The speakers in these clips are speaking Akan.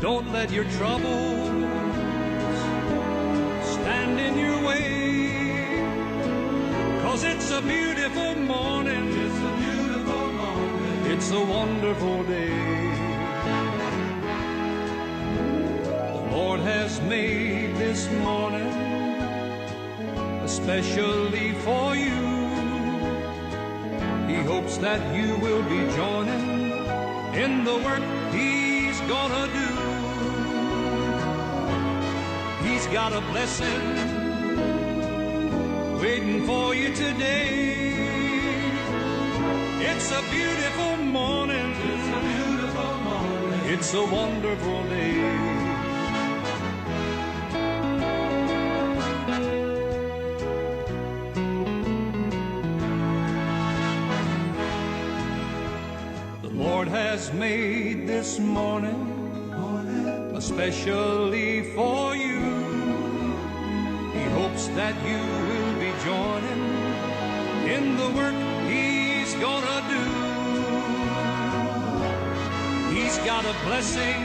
Don't let your troubles stand in your way. 'Cause it's a beautiful morning. It's a beautiful morning. It's a wonderful day. The Lord has made this morning especially for you. He hopes that you will be joining in the work He's gonna do. He's got a blessing waiting for you today. It's a beautiful morning. It's a beautiful morning. It's a wonderful day. Has made this morning especially for you. He hopes that you will be joining in the work He's gonna do. He's got a blessing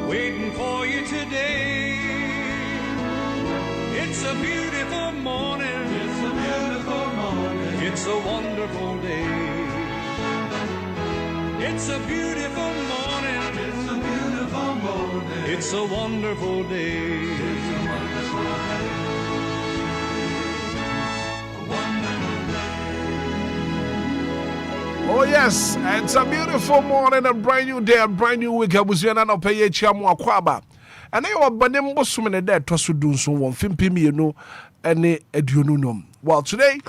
waiting for you today. It's a beautiful morning. It's a beautiful morning. It's a wonderful day. It's a beautiful morning. It's a beautiful morning. It's a wonderful day. It's a wonderful day. A wonderful day. Oh yes, it's a beautiful morning, a brand new day, a brand new week. I was here and I'll pay a chamu akwaba. And I was banim bosum in there to sudun so one fimpimi no any edununum. Well, today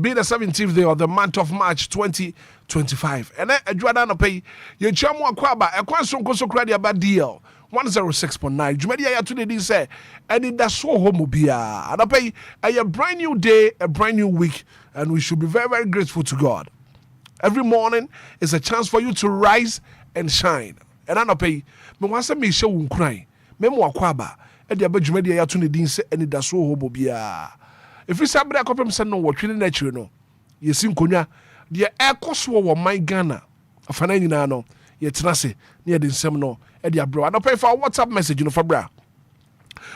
being the 17th day of the month of March 2025. And then a Juana pay your chamu akwaba, a question so crady about DL 106.9. Jumedia today say, Anidaso Wɔhɔ Obia. And I pay a brand new day, a brand new week, and we should be very, very grateful to God. Every morning is a chance for you to rise and shine. And I pay me once me show unkrai. Me mo akwaba. E dia ba Jumedia ya today say Anidaso Wɔhɔ Obia. If you say abra kopem say no wotwe na chire no. Yesi nkonwa de ekoso wo man Ghana. Afana nyina no. Ye tenase na ye de nsem no e de abra. No pay for WhatsApp message no for bra.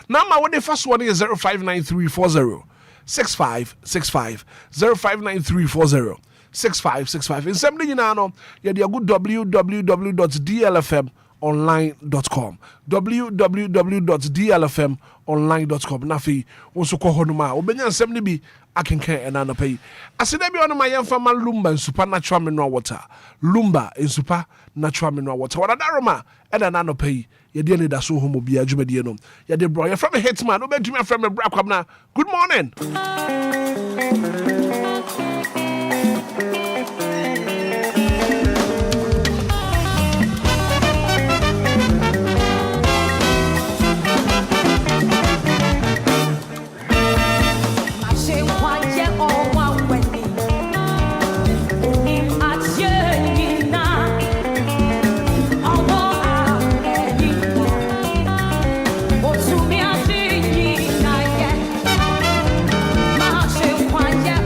Now my one first one is 059340 6565 059340 6565. In some nyina no ye de go www.dlfmonline.com www.dlfmonline.com na fi wonso ko honoma obenya nsem ne bi akenkan enana pay asede bi on my yemfama Lumba super natural mineral water Lumba super natural mineral water wada daroma enana pay ye de Anidaso Wɔhɔ Obia adwumadie no ye de bro ye from Hitman obetumi from me bra kwam na good morning.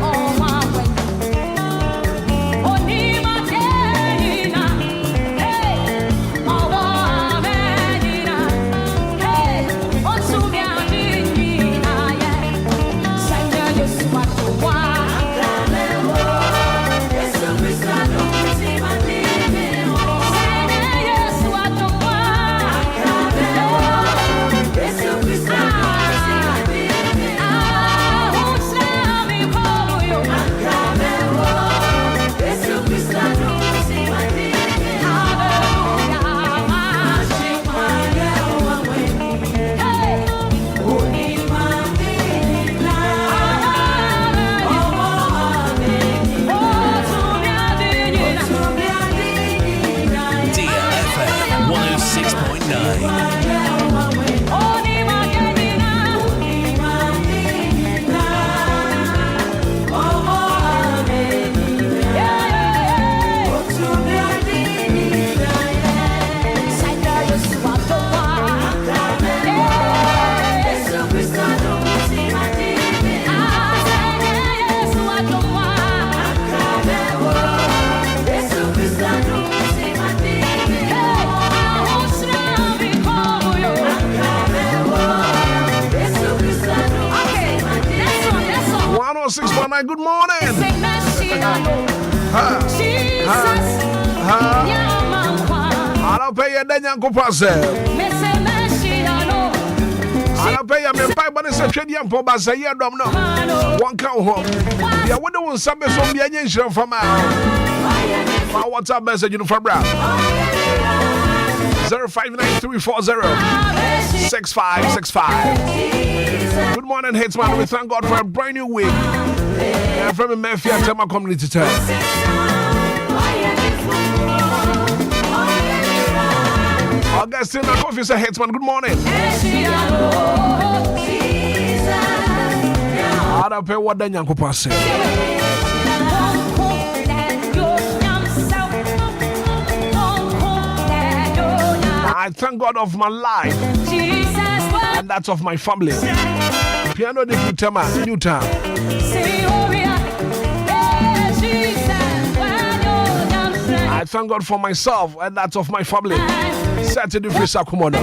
Oh Hitman, good morning. I don't pay your Daniel Copase. I don't pay your pie, but it's a trade for Basaya Domino. One cow home. Yeah, we don't want some from the engine from my WhatsApp message in Fabra 0593406565. Good morning, Hitman. We thank God for a brand new week. From Memphis and Tema Community Town. Augustine, I officer Hitman, good morning. I don't pay what then Yanko pass. I thank God of my life and that of my family. Piano de Futama, Newtown. I thank God for myself and that of my family. Saturday face Akumono.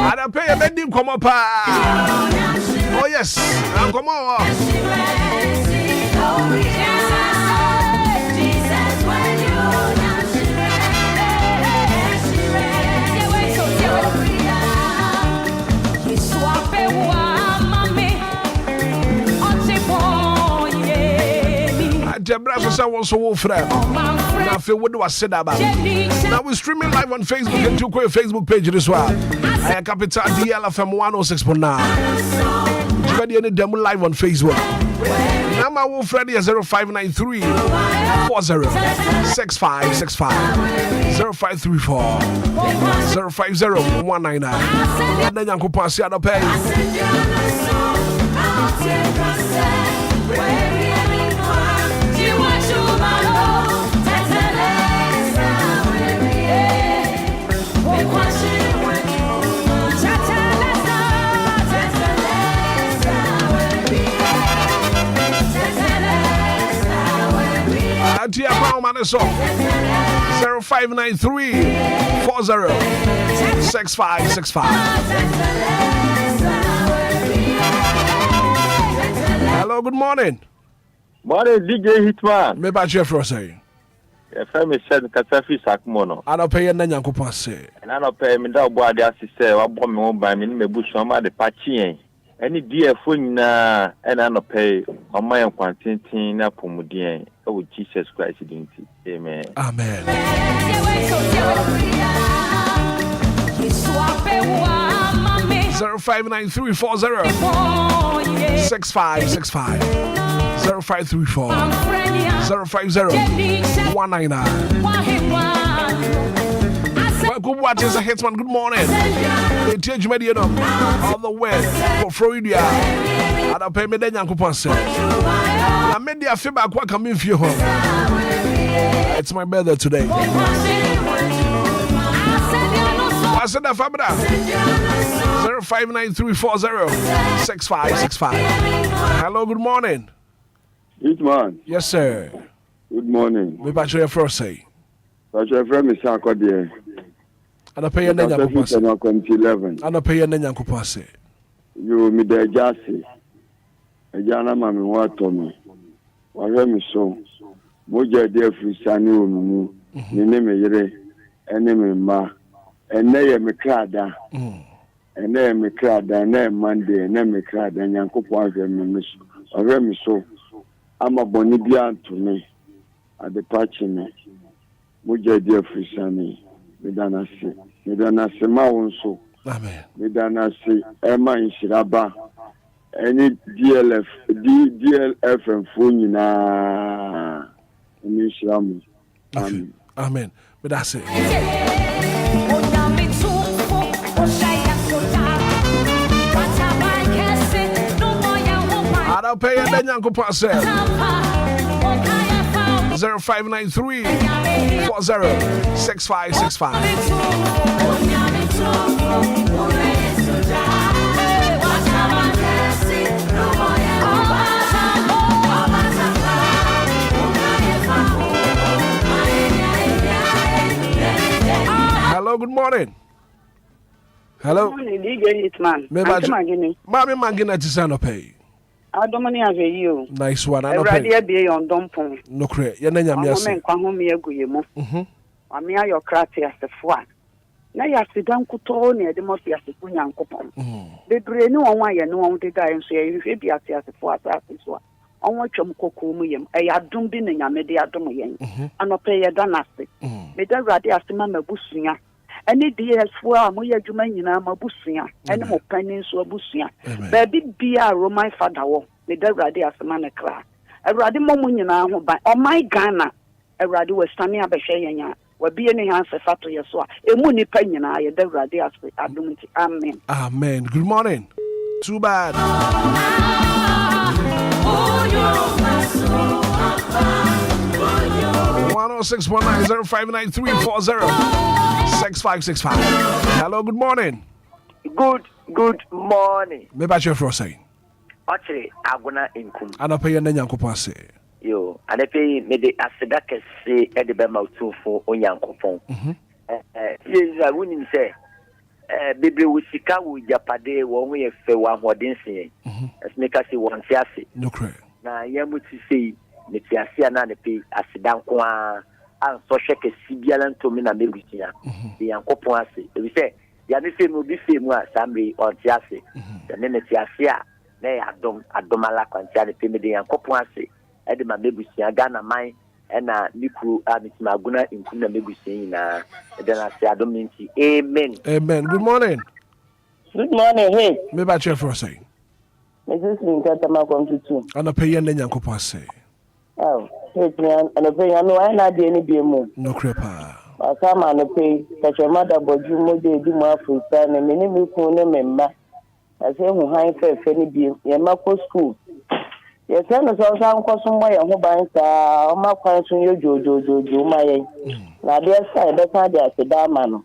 I don't pay a bending come up. Oh yes, come on. Now we're streaming live on Facebook and to our Facebook page as well. I am Capital DLFM 106.9. You can hear them live on Facebook. Now my wolf ready at 0593 406565 0534 050199. And then you can pass the pay. Tia Manaso 0593 406565. Hello, good morning. Morning, DJ Hitman. Me ba chef Rosay. FM said Kasafi Sakmono. I don't pay any yanko passe. And I don't pay me that boy the assistant or bomb me by me bush on the patchy. Any dear phone and I don't pay on my quantity na pomudien. Oh, Jesus Christ, amen. Amen. 0593406565 0534 050-199. Good watching, Hitman. Good morning. Change media all the way for Florida. I don't pay me the young coupons. I made the feedback. What come in for you? It's my birthday today. I said that Fabra 0593406565. Hello, good morning. Hitman. Yes, sir. Good morning. We back to your first say. But your friend is Sakodie. I don't pay your name. I don't pay your name. You me the Jassy. A Jana Mammy Watomi. Waremi so. Moja dear Frisani, you name a enemy ma. And they me crada. And they me crada, and they Monday, and they me crada, and Yanko miss. Waremi so. I'm a bonibian to me. At the patching. Moja dear Frisani. Medana se maunso. Amen. Medana se Emma in Shiraba. Any DLFM phone na Shiramu. Amen. Amen. But that's it. I don't pay a Danyanko pass. 0593 406565. Hello, good morning. Hello. DJ Hitman. Mami Mangina Tisano pay. I don't have you. Nice one. I already be on Dompon. No cre. Yananya Mias. I'm your craty as the fwan. Now you have to dunk to near the most as the Punyan coupon. The brain no one no one to die and say if it be as the four as this one. On what you cocoon, I had doomed in a media domain. And not pay a dynasty. May the radias to Mamma Bussinger. Any DLFM Moya Jumana Mabusia, and more pennies or Busia. Baby be a Roman father, with the radias man a crack. A radimomunina by oh my Ghana, a radu was standing up a shayanya, where be any answer fat to your soul. A moony penina, a the radias with Adumity. Amen. Amen. Good morning. Too bad. 106190593406565. Hello, good morning. Good morning. Me ba chef say. Actually, agona inkum. Ana pay na nyankopon say. Yo, ana pay me de aseda kese e de be ma utufo onyankopon. Yes, wouldn't say. Bebre wo sika wo japade wo ho ye fe wa hoden sen. As make us won tiase. No cray. Na yamu ti sei ne tiase na ne pay aseda nko a an so hweke sibiala ntomi na megutia. De yankopon ase. E bi say ya ne fe no bi fe mu a samre on tiase. Ya ne tiase a na ya adomala kwantia ne pe me de yankopon ase. E de ma megutia Ghana man na nikru amitima aguna inkum na megusia na e de na se adominti. Amen. Amen. Good morning. Good morning, hey. Me ba chef say. Mrs. Linkatama come to two. Ana pay na nyankopon say. Oh, Hitman, and a pay, I know I not any be more. No crepa. I come on a pay, such a mother, but you more do more for son and many people member. I say, who high fair penny be, your Marco school. Your son is also uncle somewhere who binds my question you, Joe, my. Now, dear side, that's how they are the damn.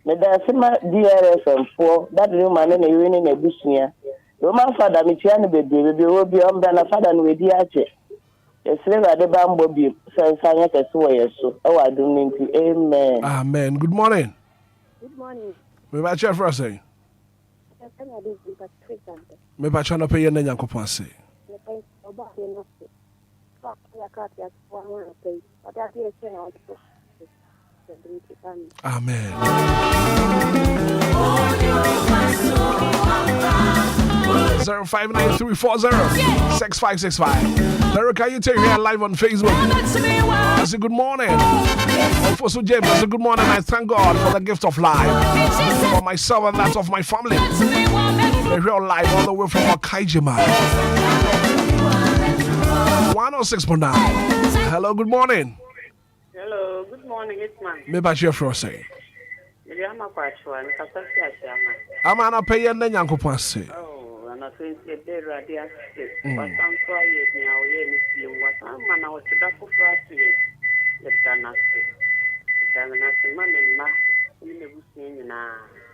But there's some DLFM for that new man in a winning a bush near. Your father, Michiana, baby, will be on than a father with the archer. Yes, the bamboo be says I get a so. Oh, I do mean to amen. Amen. Good morning. Good morning. Me ba chef say. Me ba chana pay na nyankopon say. Amen. 0593406565. Derek, you take here live on Facebook. I say good morning. Also James, I say good morning. I thank God for the gift of life for myself and that of my family. The real life all the way from Akaijima. 106.9. Hello, good morning. Hello, good morning, Hitman. Me ba chef say. I'm an pay and nyankopon say. Oh, and I think a day radius. But I'm quiet now. You what I'm man out to that for practice. The Danasi. Danasi man and ma. We never seen now.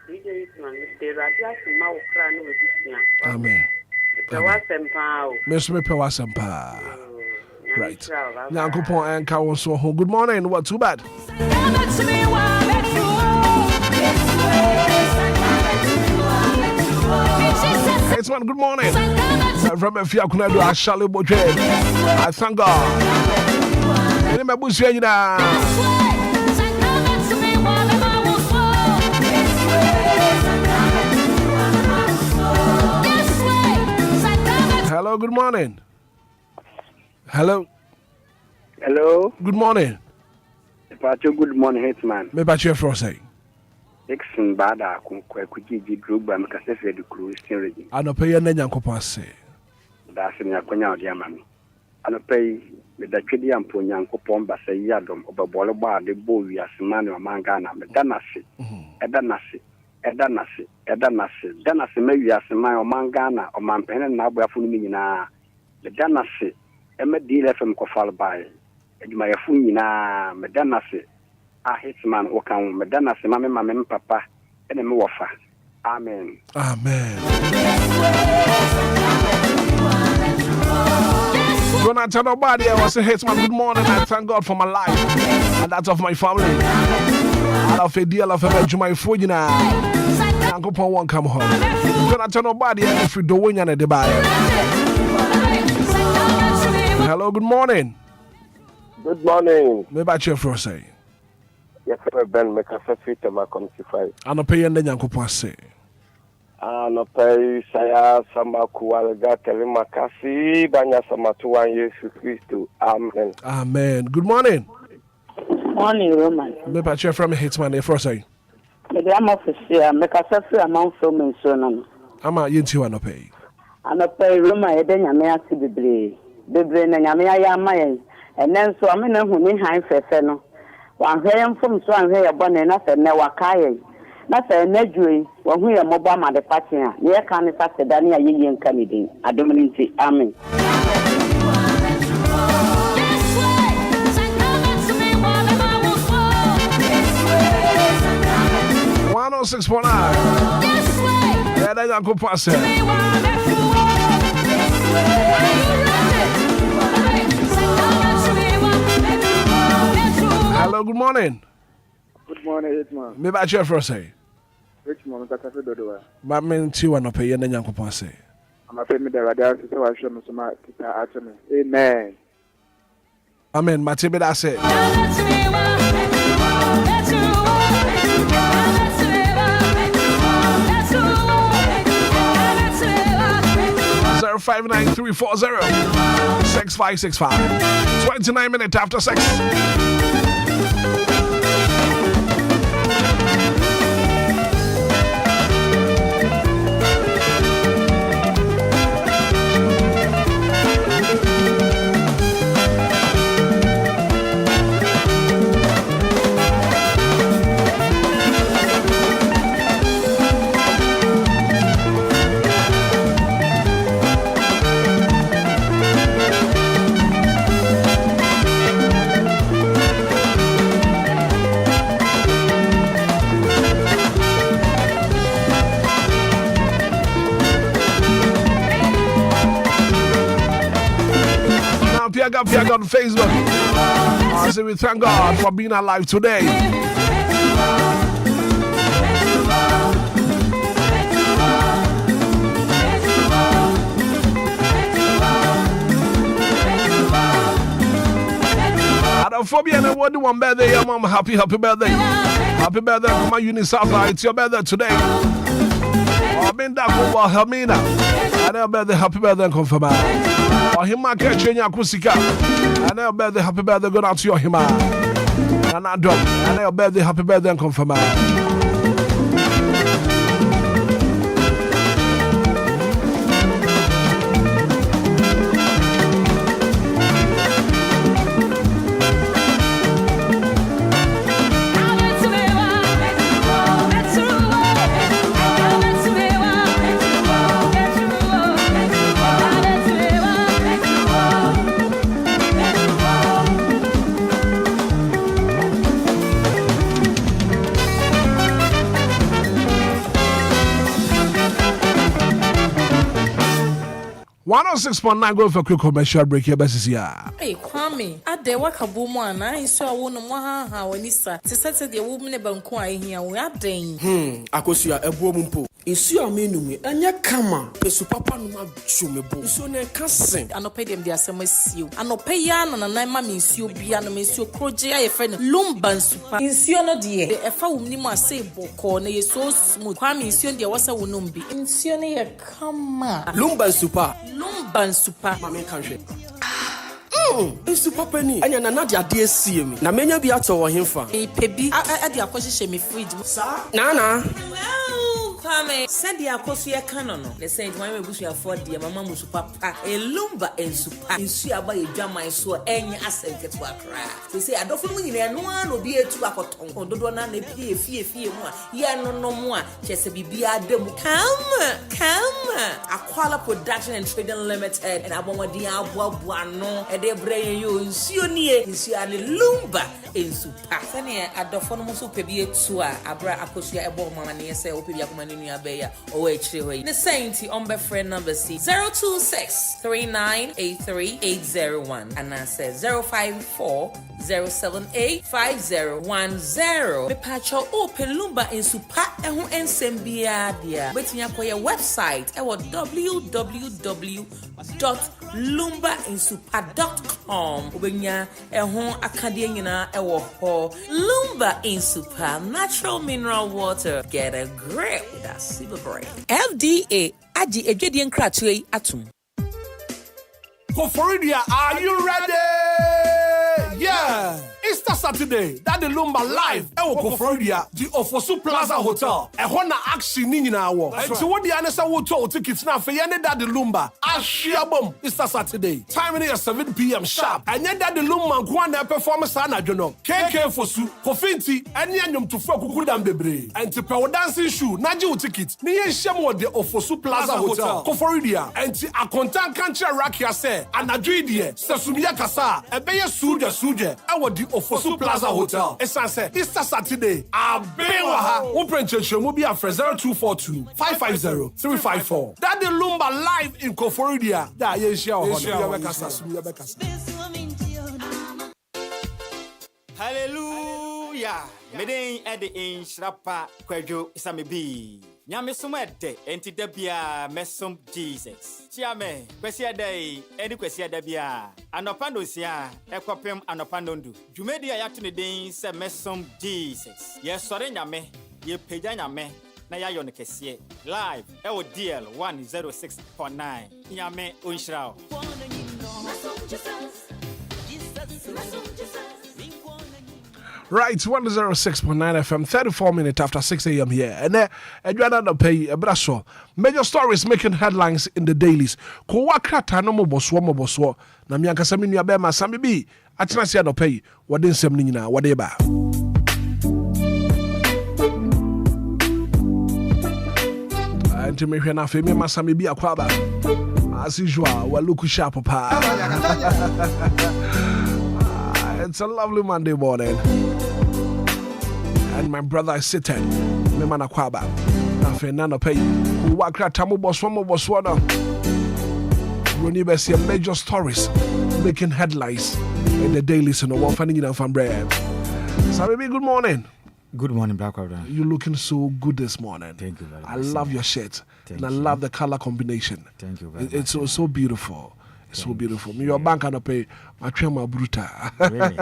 DJ Hitman, the radius mouth cran with this year. Amen. The wasn't pow. Miss me pe wasempa. Right. Nyankopon enka won so ho. Good morning. What too bad? It's one good morning. From Efia Kunadu Ashale Boje. I thank God. Any me busu yina. Hello, good morning. Hello. Hello. Good morning. Good morning, Hitman. Me ba chef say. Dixon Bada Kuji group by Macafe de Cruz region. I no pay na nyankopon say. That's in Yakonya Diamami. I no pay with the Chidi and Punyankopon Basa Yadom over Boloba, the boy as man or Mangana, Danasi, Edanasi, Danasi, maybe as a man or Mangana or Mampen and Nabra Funina, the Danasi, DLFM Kofal by my Funina, Medanasi. Hitman Okan Medana Simame Mamma Papa and a Mofa. Amen. Amen. Jonathan Obia, I was a Hitman. Good morning. I thank God for my life and that of my family. Out of a DLFM, my Fujina. Yankopon won't come home. Jonathan Obia if you don't win and the buy. Hello, good morning. Good morning. Maybe I cheer for say. Yes, Ben, make a fit to my comfy. I no pay and then Yankopon say. No pay saya sama kualga telemakasi banya sama Tuhan Yesus Kristus. Amen. Amen. Good morning. Morning, Roman. Maybe I cheer from Hitman if I say. Maybe I'm office here. Make a set amount from me soon. I'm a yinti no pay. I no pay Roman. I then I see the blade. The brain and I am my. And then so I'm in a woman high for feno. One hair from so I'm here born enough and never kai. That's a nedry when we are mobile at the party. Near can if I said Dania Yin Kennedy. I don't mean to. Amen. 106.9. Yeah, that's a good pass. Hello, good morning. Good morning, Hitman. Maybe I cheer for say. Richmond, that's a good. But men too and pay and then Yanko pass. I'm a family that I so I show me some Amen. Amen. Matibe that said. 059-340-6565. 29 minutes after 6. Piaga on Facebook. I say we thank God for being alive today. Phobia and what do one birthday, your mom? Happy birthday. Happy birthday, come on, Unisapa. It's your birthday today. I've been that over Hermina. I know birthday, happy birthday, and confirm. Or him, I catch you in Kusika. I know birthday, happy birthday, go out to your hima. And I don't. I know birthday, happy birthday, and confirm. Going for quick commercial break here, Bessie. Hey, Kwame, at the Wakabuman, I saw a woman, how Anissa, to set the woman about quiet here. We are dane. Akosia, a woman po. Is your menu, and ya come on, Pesu Papa no chumebo, so ne can sing. I no pay them their summer seal. I no pay yan and I means you be an miss your project, a friend Lumba super. Is your no dear? The F. Nima say Boko, ne so smooth. Kwame is your dear was a wonombi. In Sione, come on. Lumba super. Lumba super. Mammy country. Super penny. And you're not your dear see me. Now, many be out of him for a baby. I had the acquisition me fridge. Nana. Kwame, send the Akosia canon. They say, why we wish you afford the Mamma Papa, a Lumba and super. You see about your jam, I saw any asset get to a craft. They say, I don't know when no one will be a two accoton. Don't do not pay fear more. Yeah, no more. Just a BBR demo. Come. Aquala Production and Trading Limited. And I want the Abuano. And they bring you in Sioni. You see, Lumba in super. Sanya, I don't want to be a tour. Abra Akosia, a bomb, and I say, Opia. Or the Saint on my friend number C 026-3983-801 and I said 054 0785010. Mepacho open Lumba Insupa ehu ensembia dia. Betini akoye website ewo www.lumbainsupa.com. Ubenya ehu akadie nyina ewo ho. Lumba Insupa, natural mineral water. Get a grip with that super brain. FDA Aji Ejedian Kratwe Atum. Koforidia, are you ready? Yeah! Easter Saturday, that the Lumba live. Ewo Koforidia, the Ofosu Plaza Hotel. Ehona action ni nyina wo. Enti wo di anesa wo to tickets na fe yene that the Lumba. Ashiabom Easter Saturday. Time is 7 p.m. sharp. Enye that the Lumba nko na performance na jono. KK Fosu, Kofinti, enye anyom to fo kuku dam bebre. Enti pe wo dancing shoe, naji wo ticket. Ni ye hyem wo the Ofosu Plaza Hotel. Koforidia, enti akontan kanche rakia se, anadwi die, sesumia kasa, ebeye suje, ewo di Ofosu Plaza Hotel. Esanse Easter Saturday. Abewa. Uprenche mu bi afre 0242 550 354. That the Lumba live in Koforidia. Da ye share ho. Hallelujah. Meden ede in shrapa kwadwo isamebi. Nyame som ede enti da bia mesom Jesus. Chiame, kwesi ede edi kwesi ede bia. Anopando sia ekopem anopando ndu. Dwumedi a yato ne den se mesom Jesus. Ye sore nyame, ye peja nyame na ya yo ne kese. Live ewo DL 106.9. Nyame onhirao. Right, 106.9 FM, 34 minutes after 6 a.m. here. And then, you are pay a brasso. Major stories making headlines in the dailies. Kowakata no mo boswo. Na mianka sami ni abema sami bi. Atina si no pay. Wadin semni na wadeba. Ante me hwe na fe me masami bi akwaba. As usual, we look sharp pa. It's a lovely Monday morning. And my brother is sitting. Me man akwaba. Na fe na no pay. Wakra tamu boswo no. Roni be see major stories making headlines in the daily so no one finding you from bread. So baby, good morning. Good morning, Black Brother. You're looking so good this morning. Thank you very much. I love your shirt. Thank and I you. love the color combination. Thank you very much. It's so beautiful. It's so beautiful. Your bank cannot pay my trema bruta. Really?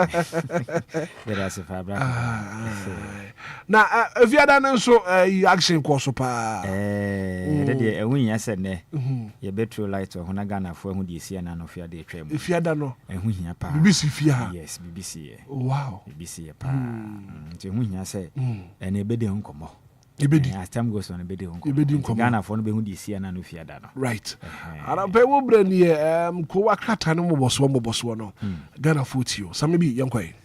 That's a fab. Now, if you had done so, you action course pa. When you said, you better light or Honagana for who you see and none of your day trem. If you had done no, and when you pa. BBC Fia. Yes, BBC. Wow. BBC pa. To when you say, and a bed on come. As time goes on, a bed on Ghana for no be see and none of your dano. Right. And I pay will bring ye Kowakata no boswo. Ghana foot you. Some maybe young quay.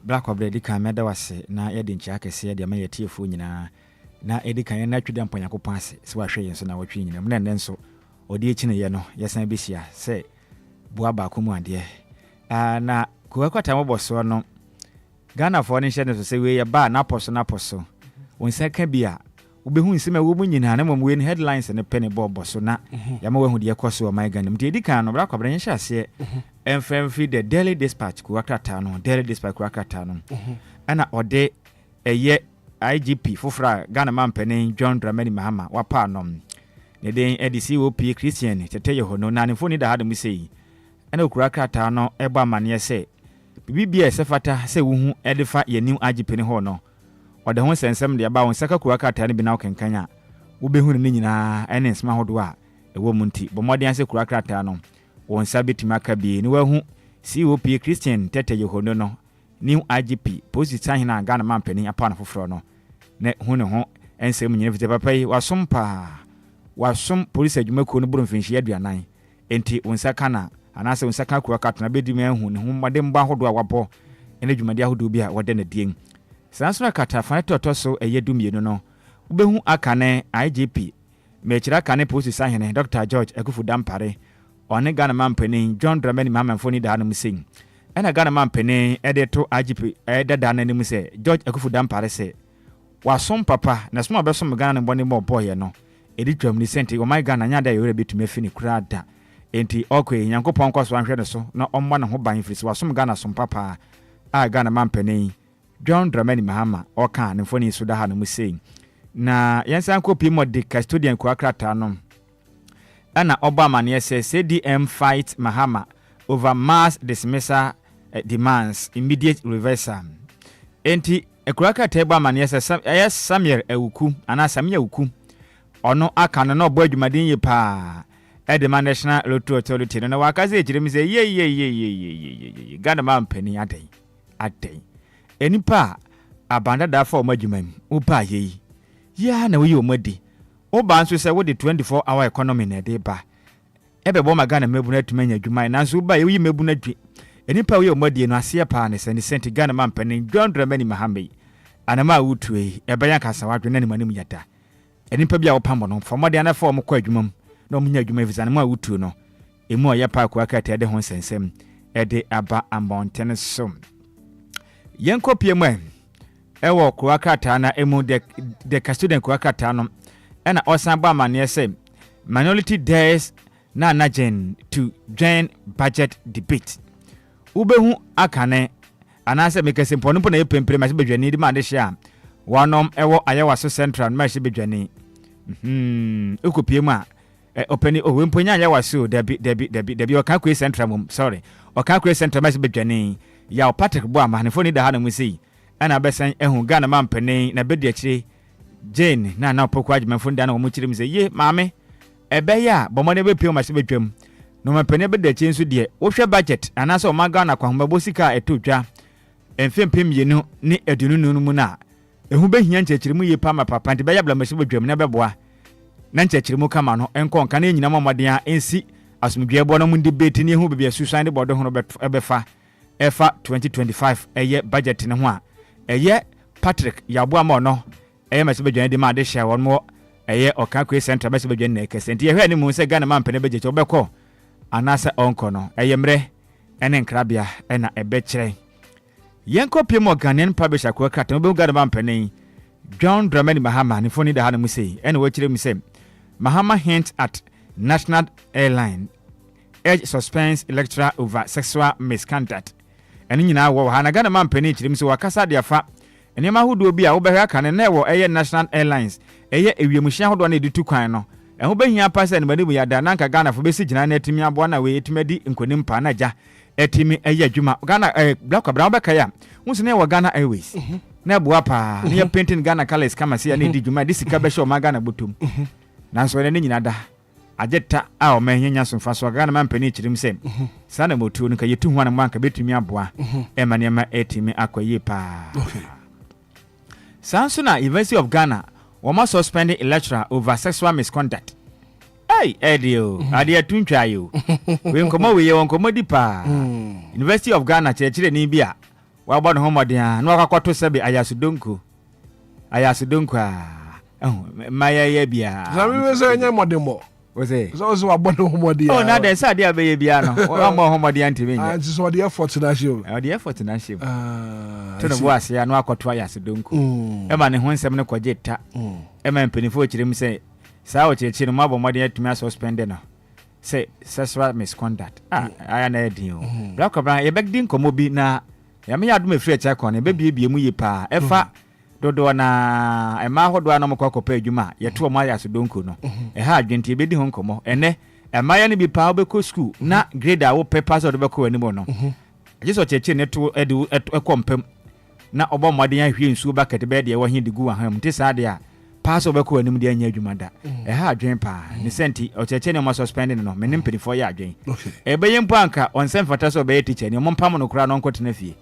Black of the Dika Meda was na Edin Chaka said, the Maya Tiafuna na Edika and Natridam Panaco pass, so I show you so now watching them. And then so, or dear Chinayano, yes, I be here, say, Buaba Kumu, dear. Na Kowakata boswo. Ghana for any shadow to say, we are bar naposo. When second beer, we be see my woman in Hanam win headlines and a penny bob so na Yamawa who dear cost of my gun. Didican or Black of Bransha say, and feed the Daily Dispatch, Kuakatano, Daily Dispatch Kuakatano. And or day a year IGP for Fra Ghana man penny John Dramedy Mahama, Wapanom. The day Eddie COP Christian, to tell you who no none funny the had me say. And Kuakatano, Eba Mania say, BBS Fata say who edify your new IGP Hono. Or the one sensem de about Saka Kuakata and Binau Kenya. Ubehu Nina and in Smahodwa, a woman tea, but more than say Kuakatano. One Sabit Maccabi, no who COP Christian Tete Yohono, new IGP, post China Ghana man penny upon for Frono. Net Huno, and say when you the papa was some pa. Was some police at Jumako Brunfish Yadria 9. Enti Unsakana, and answer Unsaka Kuakata, and a bedi man whom Madame Bahodwa wapo, and a Jumadia who do be what then a ding. Sansra kata fa to so eyedum yenu no ubehu akane IGP mechira kane post sahene Dr. George Ekufu Dampare one Ghana man penin John Dramedy Mahama mfoni da no sing ena Ghana man penin edeto IGP edada na nim se George Ekufu Dampare se wasom papa na so obesom Ghana mbone mo boy no edi twam ni senti o my Ghana nya da yore betumi afini kurada enti okwe Nyankopon kwaso anhwe ne so na omma ne ho ban firi wasom Ghana som papa a Ghana mampani John Dramani Mahama oka ne mfoni so da ha no mu sei na yensan kopi mo de custodian kwakrata no ana Obama ne say CDM fight Mahama over mass dismissal demands immediate reversal enti ekwakrata eba ma ne say Samuel Awuku ana Samuel Awuku ono aka no obo adwumaden ye pa Edema National Lottery Authority no wakaze ejire mi say ye Ghana mampani adai enipa abanda da for madwumam upa ye ya na we omadi oba nso say wo de 24-hour economy na de ba ebebo magana mebu na tumanya adwuma na nso ba ye mebu na dwe enipa we omadi no ase pa ne send sent Ghana mampani John Dramani Mahama anama wutue ebeya kasa wadwe na ni manim yata enipa bia wo pambo no fomode ana for mo kwa adwumam na omunya adwuma visa na ma wutu no emu oya pa kwa kata de ho sensem ede aba ambonten so yenkopie mu ewo kwa kata na emu de custodian kwa kata no ena osan ba mane say minority dares na anagen to join budget debate ubehu akane anase mekase mponumpo na yepempere ma sebedwani di ma de hia wanom ewo ayawa so central ma sebedwani ukopie mu a openi wemponya ayawa so debi okakwe central mum sorry okakwe central ma sebedwani ya Patrick Boama ne foni da ha na mu sei ana besan ehu Ghana mampani na bedi akire Jane na opokwa agema foni da na mu kire mu sei ye maame ebe ya bomone be pio ma sebedwam no mampani bedi akire nso de wo hwe budget anase o maga na kwahoma bosika etotwa emfempem yenu ni edununu mu na ehu behia nchechire mu ye pa ma papa nti be ya bla ma sebedwam na beboa na nchechire mu kama no enko nka na nyina mamode a ensi asumdwe bo no mu debate ni ehu bebia susan de bodo ho befa efa 2025 eye budget ne ho a eye Patrick Yaboamo no eye masebedwane de ma de hye won mo eye okakwe center masebedwane na ekesenti ye hwe ni mu se Ghana mampene budget obekọ anasa onko no eye mre ene nkrabia ena ebekire yenko piem Ghanaian publisher kwa kata obe Ghana mampene John Dramani Mahama ni foni da ha na mu sei ene wachire mu se Mahama hint at National Airline urge suspense electoral over sexual misconduct eni nyina wo ha na Ghana mampani chirim so wakasa de afa eni ma hodo bi a wo behwa kan na wo eye National Airlines eye ewiemuhia hodo na editu kwan no eho behia pasa ne mani mu yada na nka Ghana fo besi gina na etimi abo na we etimadi nkonim pa na ja etimi eye adwuma Ghana black abra beka ya wonso na wo Ghana Airways na bua pa ne painting Ghana colors kama sia na di dwuma disika be show ma Ghana botom na so ne nyina da ajeta a o manyanya somfa so Ghana mampani chirim sem sana motu no ka yetu ho na manka betumi aboa emanema etimi akoye pa Sansuna University of Ghana woma suspend electoral over sexual misconduct edio ade tuntwa yo we nkomo we ye nkomo di pa University of Ghana chechire ni bia wa gbo no homodin a na wakwato sebe ayasudonko maya ye bia zabi we se nya modemo Ose so wabona homodi oh na den sa dia be ye bia no o mo homodi antime nya anti so the effort na show the effort na show to no boase ya no akoto ayasudonko e ma ne ho nsem ne kwaje ta e ma mpanifo kirem se sa o chechi no mabo modin atumi suspend no say sexual misconduct aya na edin o black abran ye begdin komo bi na ya me yadum efri echa kon e be bie mu ye pa efa dodo na ema hodo na mokọ akọpa adwuma yeto mo ayasudonko no ha adwenti ebedi ho nkomo ene ema ya ne bi pa obekọ school na grade a wo papers o do bekọ animo no ajeso cheche ne to ekompem na obo modern ahwie nsuo bucket be de wo hin de gu aham nti sa de a pass obekọ anim de anya adwuma da ha adwen pa ne senti o cheche ne mo suspending no menim penifo ya adwen ebe yempo anka onsem fata so be teacher ne mo mpam no kura no nkotena fie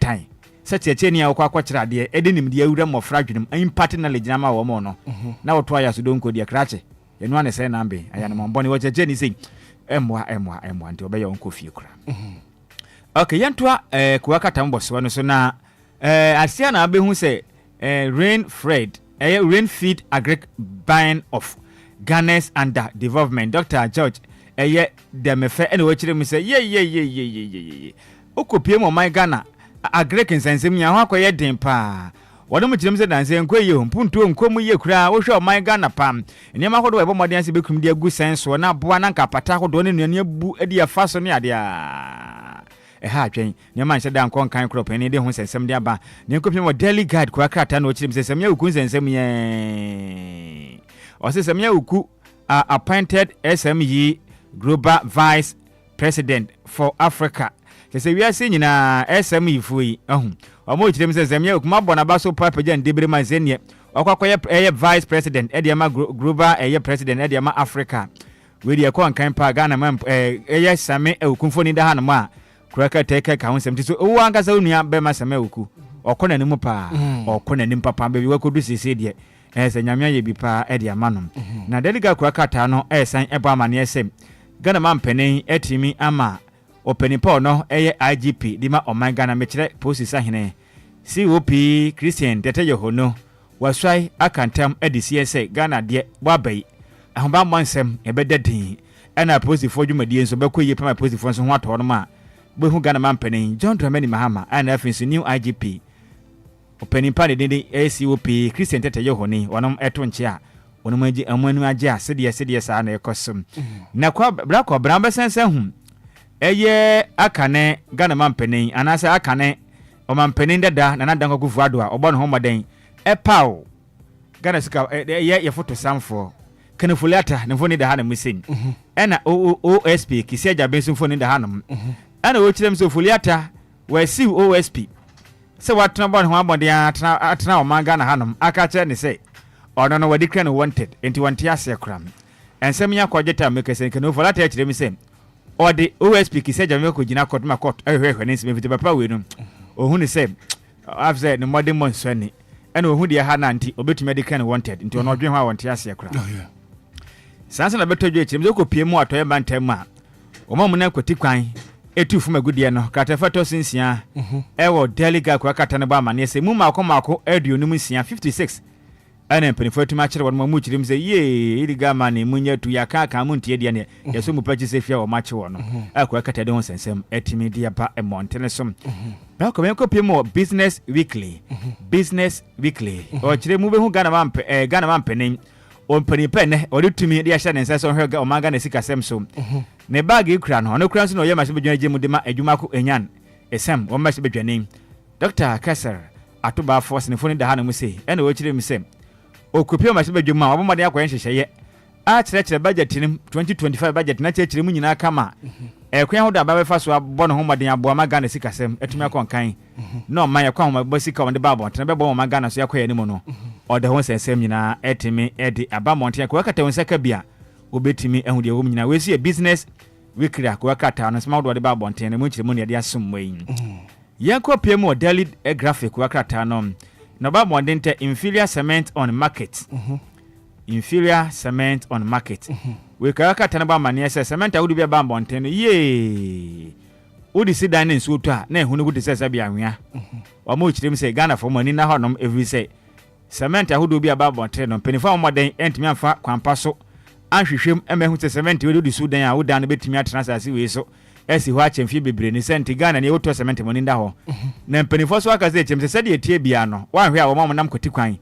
time sete ni akwa kwakira de edenim de awura mofra dwenem impact na legina ma wo mo no na woto ayasudonko de krache enu ane se na mbe aya ne mboni wo cheche ni sei emwa nti obeya onko fie kura okay yantoa kwa kata mboso no so na asia na abehu se rain feed agric buying of Ghana's under development Dr. George demefe ene wo kire mu se ye okopie mo my Ghana agric nsensem nya ho akoye den pa wode mu kirem se danse enkoye mpuntu nkomu ye kura wo hwe o my Ghana pam enema hodo ebo modern se bekum de agu senso na boa na nka pata hodo ne nuane abu edi afa so ne ade a ha atwen ne man hyeda nkon kan crop ne de ho sensem de aba ne nkopim mo daily guide kwa krata na ochirim sensem ya uku sensem ye o sensem ya uku appointed SME Global Vice President for Africa. Say we are seeing na SME fui omo ochirim sensem ya uku mabona ba so papa jan debere man zenye okwakoye Vice President ediama Global President ediama Africa. We dey kon kan pa Ghana man same ukumfo ni da hanom a kuraka take ka honsem so o ankasa onua be ma same uku okona ni mu pa okona ni papa be we kodu sese de se nyame ye bi pa e de amanom na deliga kuraka ta no san eba amane esem Ghana man penin etimi ama openipo no IGP di ma oman Ghana mekire posisa hene COP Christian Tete Yehono waswai akantam edisi se Ghana de wabai ahomba monsem ebededin ena posifo dwumadie nso bekoye pama posifo nso ho ato no ma behu Ghana man penin John Dramani Mahama ana afinso new IGP openin pa de COP Christian Tete Yehono wonom eto nche a wonom agi amanu agi a sede sa na ekosom na kwa brako bramba sensen hu eye akane Ghana man penin anase akane o man penin dada na nadan kokufu ado a obo no ho moden epaw Ghana sika ye photo samfo kanafulata ne foni da hanam misin ena OSP kisia jabe so foni da hanam ana wo kirem so fuliata we si OSP se watna bon ho abode atna o manga na hanam aka che ne se ono no wadi kran wanted enti wanti ase kram ensem ya kwageta mekesen kanafulata ya kirem se ode OSP kisia jabe ko gina court ma court ehwehwe ne se mfiti papa we no ohun ne se afze ne modern monsani ena ohun de ha na nti obetumi de kran wanted enti ono odwen ho a wanti ase kram sansa na beto dwe chimze ko pie mu atoye bantam a omamu na kwati kwan etu fuma gudie no katafato sinsia ewo deliga kwa kata ne ba mane se mu mako aduonum nsia 56 ana mpenifo tu ma kire won mu chirim se ye iriga mane munya tu yaka ka mu ntie de ne yeso mu pachi se fia o ma che wono akwa kata de hon sensem etimi dia ba e montene som ba ko men ko pie mu business weekly o chire mu be hu Ghana man penin on penipene o ditumi dia hye ne nsenso hwega o manga na sika semso ne bag ikura no kura nso no ye mahye bedwane gemu de ma adwuma ko enyan esem o mahye bedwane Dr. Kasser atoba force ne foni da ha na mu se ene o kire mi se o kopia mahye bedwuma o bomade akwa hyehyeye a kire budget nim 2025 budget na kire mu nyina kama ekwan ho da ba be fa so abɔ no ho maden aboa maga na sika sem etumi akon kan no man yakwa ho ba sika wonde ba abɔ tena be bɔ maga na so yakwa ya ni mu no ɔde ho sensem nyina etimi edi aba monten akwa kata won saka bia obetimi ehu de wom nyina we si business weekly akwa kata no sma wode ba abɔ nten na mu nkire mu ne de asom mwayin yakwa pie mu daily graphic akwa kata no na ba monten te inferior cement on market inferior cement on market we kaka tana ba mane ese cement awudi bia ba mbonten ye udi si dan nso to a na ehunu gudi sesa bia hwea wa mo chirim se Ghana for money na honom every say cement awudi bia ba mbonten no penifo moden entimi afa kwampa so anhwehwem emehu se cement we udi sudan a udan no betimi atena sase we so esi ho achemfie bebre ni senti Ghana ne woto cement money nda ho na penifo so aka se chemse sede etie bia no wa hwe a wo mo nam koti kwan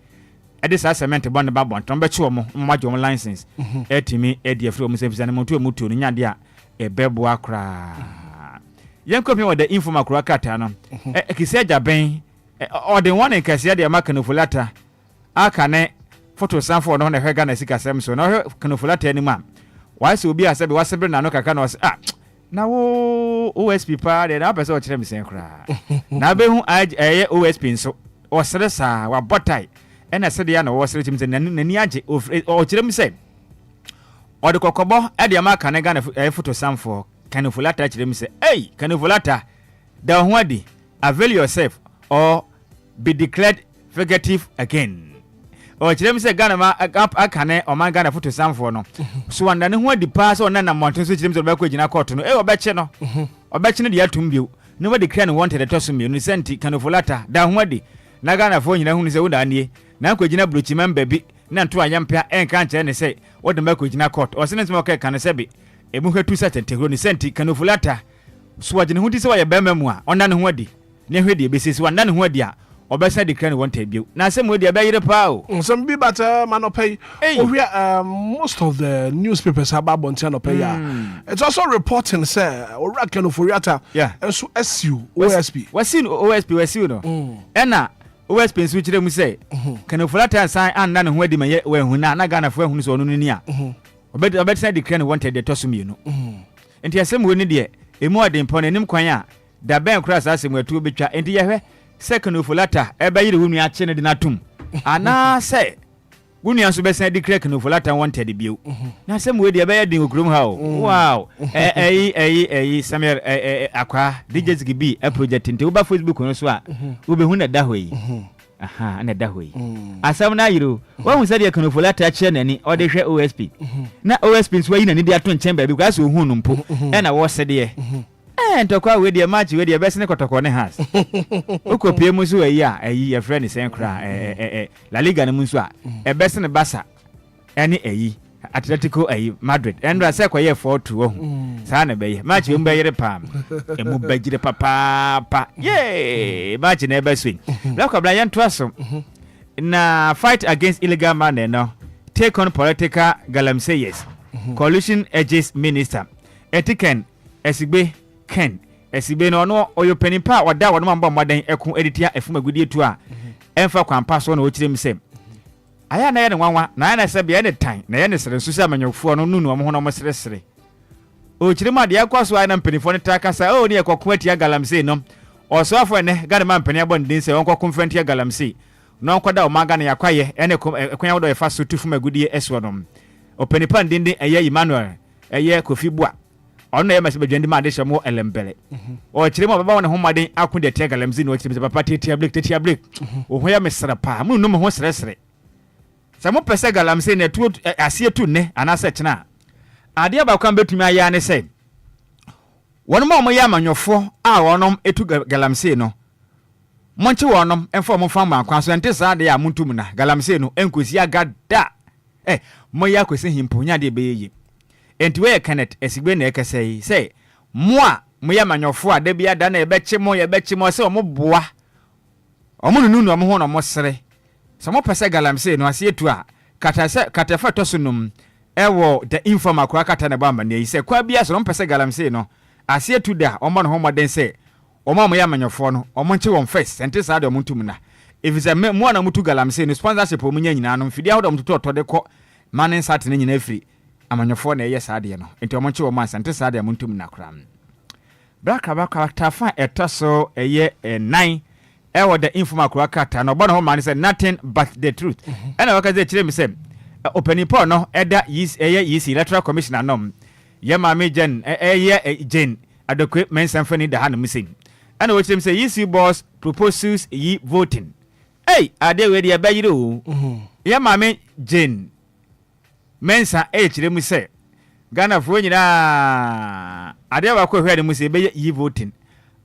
ede sa cement bond ba bond ton be che omo majo omo license etimi ede afro omo service na montu omutu no nyade a ebebo akra yanko mi wada informa kura kata no kisi aja ben ode one kisi ade maka no fulata aka ne photo sanfo no na hwega na sika sem so na hwe fulata ani ma wa se obi asabe wa sebre na no kaka na na wo OSP pa de na pese o kire mi sen kra na be hu OSP nso o sresa wa botai ena sede ya na wo sere timse nani age o kire mi se o de kokobo e de ma kan ga na photo samfo kan fulata kire mi se kan fulata da ho adi avail yourself or be declared fugitive again o kire mi se ga na ma akane o man ga na photo samfo no so wanda ne ho adi pa so na monten so kire mi se ba ko gina court no obeche no obeche no de atum bio no we declare no wanted to so mi no senti kan fulata da ho adi na ga na fo nyina hu ni se wo da nie na ko gina brochi member bi na nto ayampia enka nche ne se wo de ba ko gina court o se ne se kan se bi emu hwetu sa tentegro ni senti kanofulata so wagene hu di se wa ye bema mu a ona ne ho adi ne hwedi ebesisi wanda ne ho adi a obesa declare ne wanted bio na asem we dia be yire pa o some be but man pay most of the newspapers about Bontiano pay it's also reporting say ora kanoforiata and so SU OSP wasi OSP no ena OSP nso kire mu say kanoforiata san an na ne ho adi ma we hu na Ghana fo hu so no ni a obesa declare ne wanted de tosumi no enti asem we ni de emu ade mpon enim kwan a da ben kura sa asem atu betwa enti ye hwe second of latter ebayire hu nua che ne de natum ana se gunua so besen di crack no latter wanted bio na asem we de ebeye din okrum ha o wow samer akwa DJs gibi a project nte uba Facebook no so a ube hu na da hoyi aha na da hoyi asam na yiro wa hu sade kan latter che nani o de hwe OSP na OSP so yi na ni de aton chamber bi kwa so hu no mpo e na wo sede ntokwa we de match we de best ne kotoko ne has okopie mu so ayi a ayi e friend sen kra La Liga ne mu so a e best ne Barca ene ayi Atletico ayi Madrid endra se kwaye 4-2 wo sa na be match we mbeyire pam e mu bagire papa yeah match ne be swing la bla yan toaso na fight against illegal money no take on political galamseyes coalition edges minister etiken esigbe Ken esibe no oyo penipa wada wona mba mbaden ekun editia efumagudie tu a emfa kwampa so na okirem sem aya na ye ne nwanwa na ya na se bia ne tan na ye ne sere nsusa amanyofo no nunu omo ho no mosere okirem ade akwaso aya na mpenifo ne takasa o ne ekokon atia galamse no osoafo ne gane ma mpeni abon din se wonkokon mfantia galamse no nkoda o maga na yakwaye ene ekwan wodo efa so tufumagudie eso no openipa ndinde eye Emmanuel eye Kofibua ono yema sebe dwende ma de hyemo elembele o kiremo baba wona homaden akun de tegalamzi no kiremo papa tetia break o hoya mesra pa mu no ho sresre samo pese galamzi ne tu asie tu ne anase kina ade ba kwa betumi aya ne se wono mo ya manyofo a wonom etu galamzi no monche wonom enfo mo fam akwa so ente sa de ya muntum na galamzi no enkosi agada mo ya kwese himponya de beye enti we Kenneth esigbe na ekese say moa moya manyofo ade bia da na ebeche mo se omo boa omo nunu omo ho no mo sere so mo pese galamse no ase etu a katafa tosunum ewo the informal kwa kata na bamba ne yise kwa bia so mo pese galamse no ase etu da omo no ho moden se omo moya manyofo no omo nche won first enti sa de omo ntum na ifise mo na mutu galamse no sponsorship omo nya nyina no mfidi ahodo mtoto otode ko manen sat ne nyina afiri amanyofo na yes ade no enti omonche wo mansa enti sade amuntum na kram baka tafa etoso eye 9 ewo the informal kwakata no bono ho man say nothing but the truth ena waka ze kire mi say opening poll no eda yes eye yes electoral commissioner nom ye mama Jen eye Jen adokwe mensan fani da hanu misin ena wo kire mi say yes boss proposes yi voting ade we dia bayiro ye mama Jen mensa kire mu se Ghana fo nyina ade ba ko hwede mu se be yi voting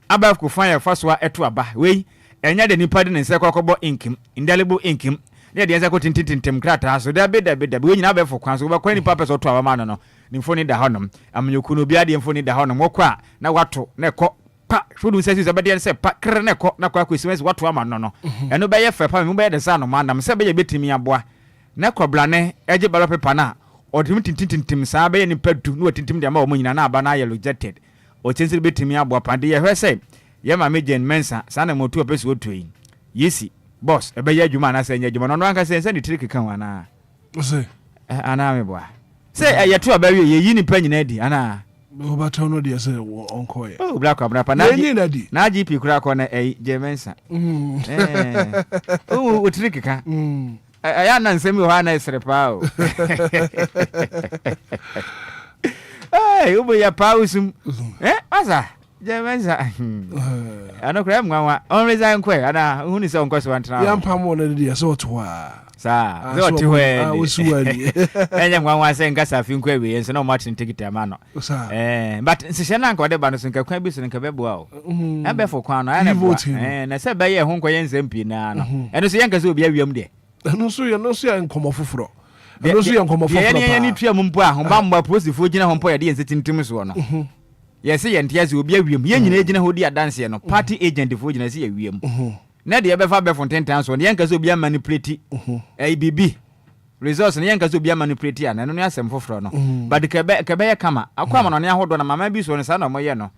aba ko fan ya fasoa eto aba we enya de nipa de nse kokobo inkim indelible inkim ne de nse ko tintintim krata so da be we nyina ba fo kwan so ba kwa nipa peso to aba ma no ni mfoni da honom amnyoku no bia de mfoni da honom wokwa na wato na ko pa fudu nse se ba de nse pa kre ne ko na kwa kwesimes wato ama no eno be ye fe pa me be de sa no ma nam se be ye betimi aboa na koblane eje ballot paper na odim tintintim saa be ni padu no tintim de ma o nyina na aba na ye rejected o chensi betimi aboa pande ye hwese ye ma Jen mensa saa na motu opesu otuyi yesi boss ebe ye adwuma na se nya adwuma no anka se ni trick kan wana se ana me boa se ye to aba ye yi ni pa nyina di ana o ba to no de se onko ye o black abra pa na GP kura ko na Jen mensa o trick kan aya na nsemi ho ana esrepa o ubo ya pausum asa jemenza anokra mwanwa on resign kwe ana huni se onko so antana ya mpamo na de so to a sa zo ti hwe usuwani enya mwanwa se ngasa fi nkwe we enso na martin ticket amano but nsihye na nka de ba no so nka kwan bi so nka bebo a o ebe fo kwan no ana na se be ye ho nkwa ye nsempi na no eno so ye nka se obi awiam de no so ya nkomo foforo no so ya nkomo foforo ye ni tua mumpo a homba mba posifo gina hompo ya de ensetintim so no yes ye ntia se obi awiam ye nyina gina ho di adanse no party agent fo gina se ya wiem na de be fa be fonten tan so ne yanka so bia manipulate bibi results ne yanka so bia manipulate ya na no asem foforo no but kebe ya kama akwa no ne ahodo na mama bi so ne sa na mo ye no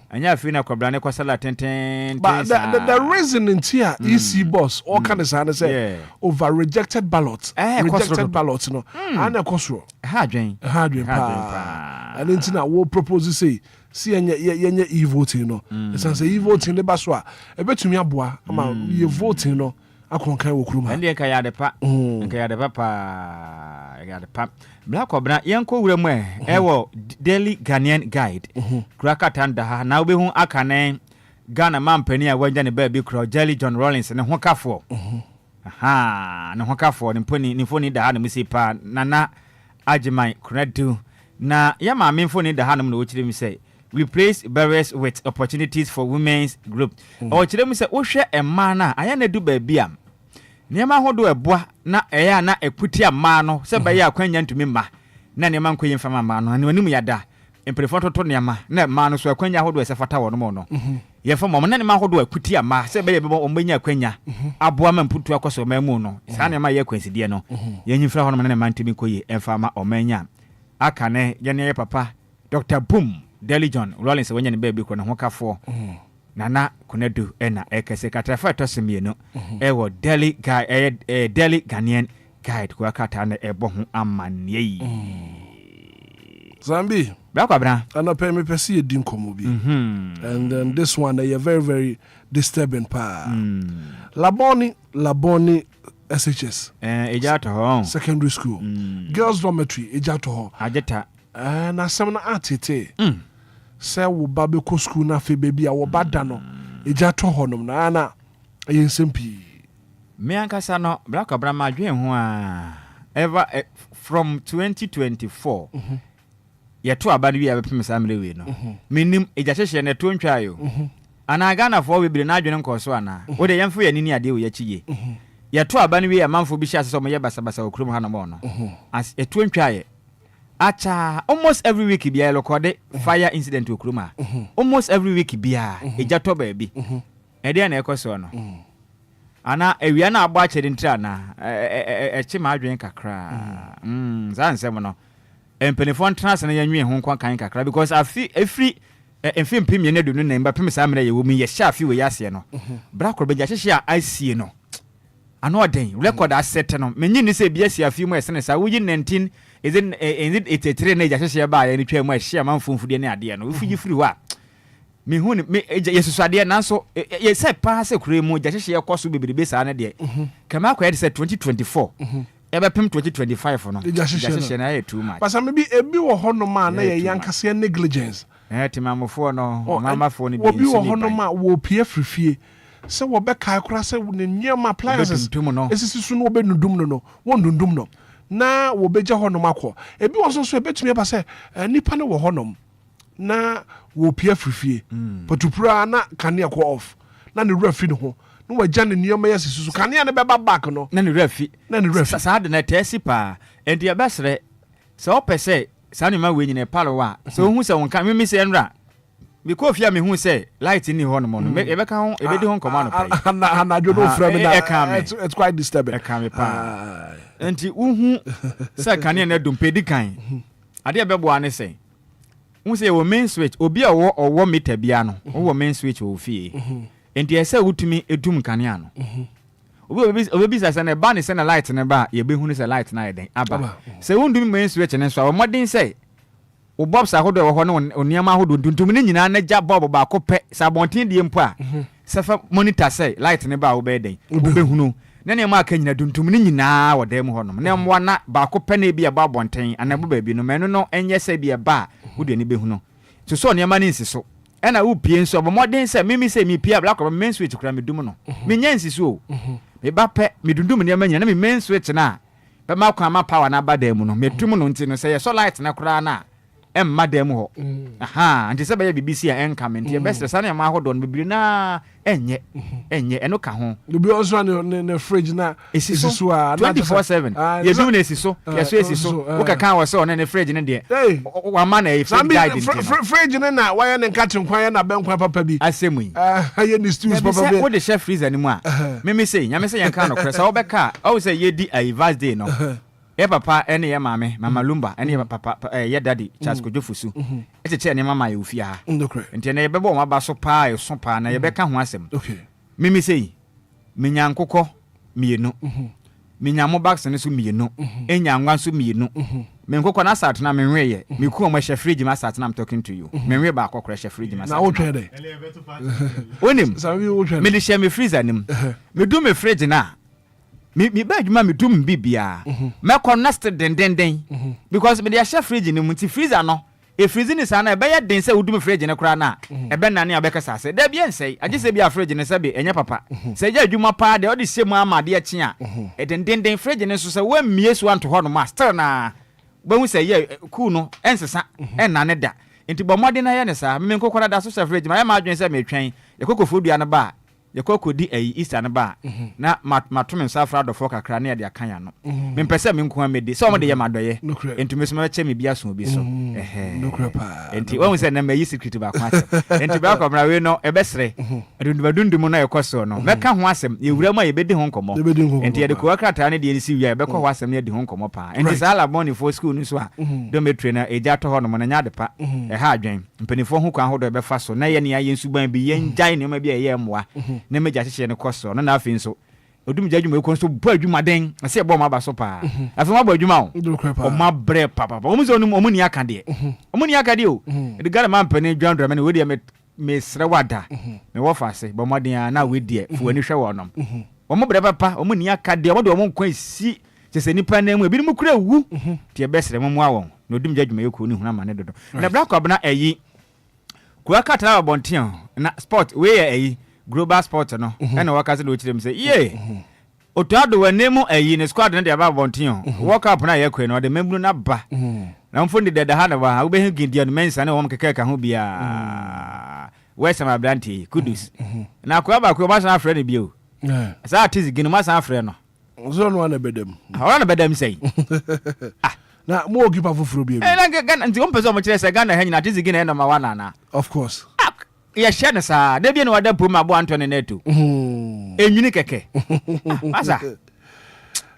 anya afi na kwabra ne kwasala tenten but the reason in here EC boss all kind of say over rejected ballots no and akosro ha dwen pa and intina wo propose say see yenye e-voting no it's say e-voting ne ba so a ebetumi aboa ama ye voting no akonkan wo kuruma ende nka ya de pa nka ya de pa ya de pa black obra yenko wura mu ewo daily Ghanaian guide kraka tanda ha na obehu akane Ghana mampani a wanja ne ba bi kro Jelly John Rollins ne ho kafo aha ne ho kafo ne mfoni da ha ne misi pa nana ajiman kredu na ya ma me mfoni da ha ne no ochire mi say replace barriers with opportunities for women's group ochire mi say wo hwe emma na aya na du ba bia niema hodo eboa na eya na ekuti ama no se ba ya kwanya ntumi ma na niema nkoyi mfama ma no ani wanim yada emprefo toto niema na ma no so akwanya hodo esefata wo no no ye fa mom na niema hodo ekuti ama se ba ye bebo ombenya akwanya aboa ma mputu akoso ma mu no sa niema ye kwansidie no ye nyimfra ho no na niema ntumi koyi emfama omenya akane ye ne papa Dr. Boom Daily John Rollins wanya ne ba bi ko na ho kafo nana kunedu ena ekese katrafa tosemi no ewo daily guide daily Ghanaian guide kwa kata na ebo ho amane yi Zambi bra ana pay me pesi edin komo bi and then this one they are very very disturbing pa Laboni SHS ejato ho secondary school girls dormitory ejato ho ajeta na semna atete se wo ba be ko school na fe baby a wo bada no eja to honom na na yensempi me ankasa no black abrama adwen ho a ever from 2024 yeto abade wi abepem samre we no menim eja hyehye na to ntwa yo ana Ghana for we bi na adwen nko so ana wo de yemfo yanini ade wo yachiye yeto abane wi amanfo bi hye ase so mo ye basabasa okrum ha no mo no as eto ntwa ye acha almost every week bia record fire incident okruma almost every week bia ejato baby ede na ekoso no ana ewia na agba chere ntra na echi ma adwen kakra zansem no empenifon trans na yanwe ho nkwan kan kakra because every enfim pim ye na dunu na mba pim sa mra ye wo mi ye sha fi we yase no brakor beja hyehye a ice no ano oden record asset no menyi ni se bia sia fi mu esene sa wo yi 19 is it 83 na hyehye ba ya ni twa mu ahye manfomfude ne ade no fuji free wa me hu me yesusu ade na so ye se pa se kure mu hyehye koso bebrebe sa na de kama akwa de se 2024 ebe pem 2025 no hyehye na ye too much pasa me bi ebi wo hono ma na ye yankase negligence timamofo no mamafo ni bi obi wo hono ma wo pie frifie se wo be kai kura se ne nyema appliances esisi su no be nudum no wo ndundum no na wo be je hono makọ ebi wo so ebetumi ba se nipa ne wo honom na wo pie frifie patupura na kanea ko off na ne refi ne ho no wa gya ne nyema yesisi su kanea ne be ba back no na ne refi sa de na tesi pa enti abesre se opese sa ne ma we nyine palowa so hu se wonka mimi se enra because fear me hu say light ni ho no mo no e be ka ho e be di ho nkoma no pai na do no frame na it's quite disturbing e ka me pa enti uhu say kane na dompedi kan ade e be bo ane say hu say wo main switch obi a wo meter bia no wo main switch wo fie enti e say wutumi edum kane ano obi say na ba ne say na light na ba ye be hu say light na eden aba say wundum main switch ne so modern say o bob sa hodo wo no oniama hodo tuntum ni nyina na ja bob ba ko pe sa bonten die mpo a sefa monitor say light ne ba wo be den wo be hunu na ne ma aka nyina tuntum ni nyina wo dem ho no ne mwa na ba ko pe na bi ba bonten anabo ba bi no menu no enye se bi ba wo de ne be hunu so oniama ni nsiso ena wo pie nso bo modern say mimi say mi pia black main switch kura me dum no me nya nsiso me ba pe me dundum ne ma nya na me main switch na be ma kwa ma power na ba dem no me tum no nti no say so light na kura na madam ho aha anti se be BBC a enkame nti best sa na ma ho don bibiri na enye eno ka ho obi also ne fridge na esiso 24/7 ye bi na esiso ye so esiso wo ka kan wo so ne fridge ne de wa ma na e fridge ne na wa ye ne nka tenkwan ye na benkwan papa bi asemu yi ye ni stews papa bi wo de chef freezer ni mu a me say nyame say yan kan no kresa wo be ka o say ye di a vast day no ye papa ene ye mama Lumba ene ye papa ye daddy Charles Kojofusu echeche ne mama ye ofia nti ne ye bebo wa ba so pa ye so pa na ye be ka ho asem mimi sei minyankokɔ mienu minyamo bags ne so mienu enyanwa so mienu menkokɔ na sat na menwe ye meku o chef fridge ma sat na I'm talking to you menwe ba akɔkɔ chef fridge ma sat na wo twɛ de onim me de share me freezer nim me do me fridge na me ba adwuma me dum bibia me connect den because me dey share fridge ni muti freezer no e freezer ni sana e be ya den se udum fridge ne kura na e be nane abekasa se da bia nsei age se bia fridge ne se be enye papa se ja adwuma pa de odi semu amade achi a e den fridge ne so se wa mie so anto ho no ma still na gbahu se ye cool no ensesa enane da enti bomode na ye ne sa me nkokora da so se fridge ma ya ma adwen se me twen ye kokofo dua ne ba yekoko di Easter na ba na mato me safra do fo kakra na de akanya no me mpese me nko amede so mo de ye madoye enti me so ma che me bia so bi so enti wo se na me yi secret ba kwa enti ba kwa mra we no ebesre adundum na yekoso no me ka ho asem ye wura ma ye bedi ho nkomo enti ye de ko akrata na de ni si wia ye be ko ho asem ne de ho nkomo pa enti sala morning for school ni so a do me trainer eja to ho no mo na nya de pa ha adwen mpanifo ho kwa ho do be fa so na ye ne aye nsuban bi ye njai ne ma bi ye moa ne meja hyehyɛ ne koso no na afi nso odum gya adwuma ekon so bo adwuma den ase ebo ma ba so pa afi ma bo adwuma o ma bre papa o mu zo no mu ni aka de o de gara man pane dwan drum ne we de me sre wada me wo fa ase bo modin na we de fu ani hwɛ wo nom o mu bre papa o mu ni aka de o de o mu nkwan si sese nipa na mu ebi mu kura wu tie besre mu awon na odum gya adwuma ekon ni huna ma ne dodo na black obna ayi kuwa kata abonten na sport we ayi global sport no and workers do chirem say ye otuado wanemu ayi ne squad no de aba bontin work up na ye kwe no de membru na ba na mfo de da ha na ba ube hindia no mensa na wom keke ka ho bia wesa ma blanti kudus na kwa ba kwa ma afre ne bio sa artiste ginu ma san afre no so no na bedam ha na bedam say na mo ogipa foforo bia na Ghana nti ompeso mo kire say Ghana ha nyina artiste ginu na ma wana na of course ya shane sa de bia no wada pom abo Anthony Neto enwini keke asa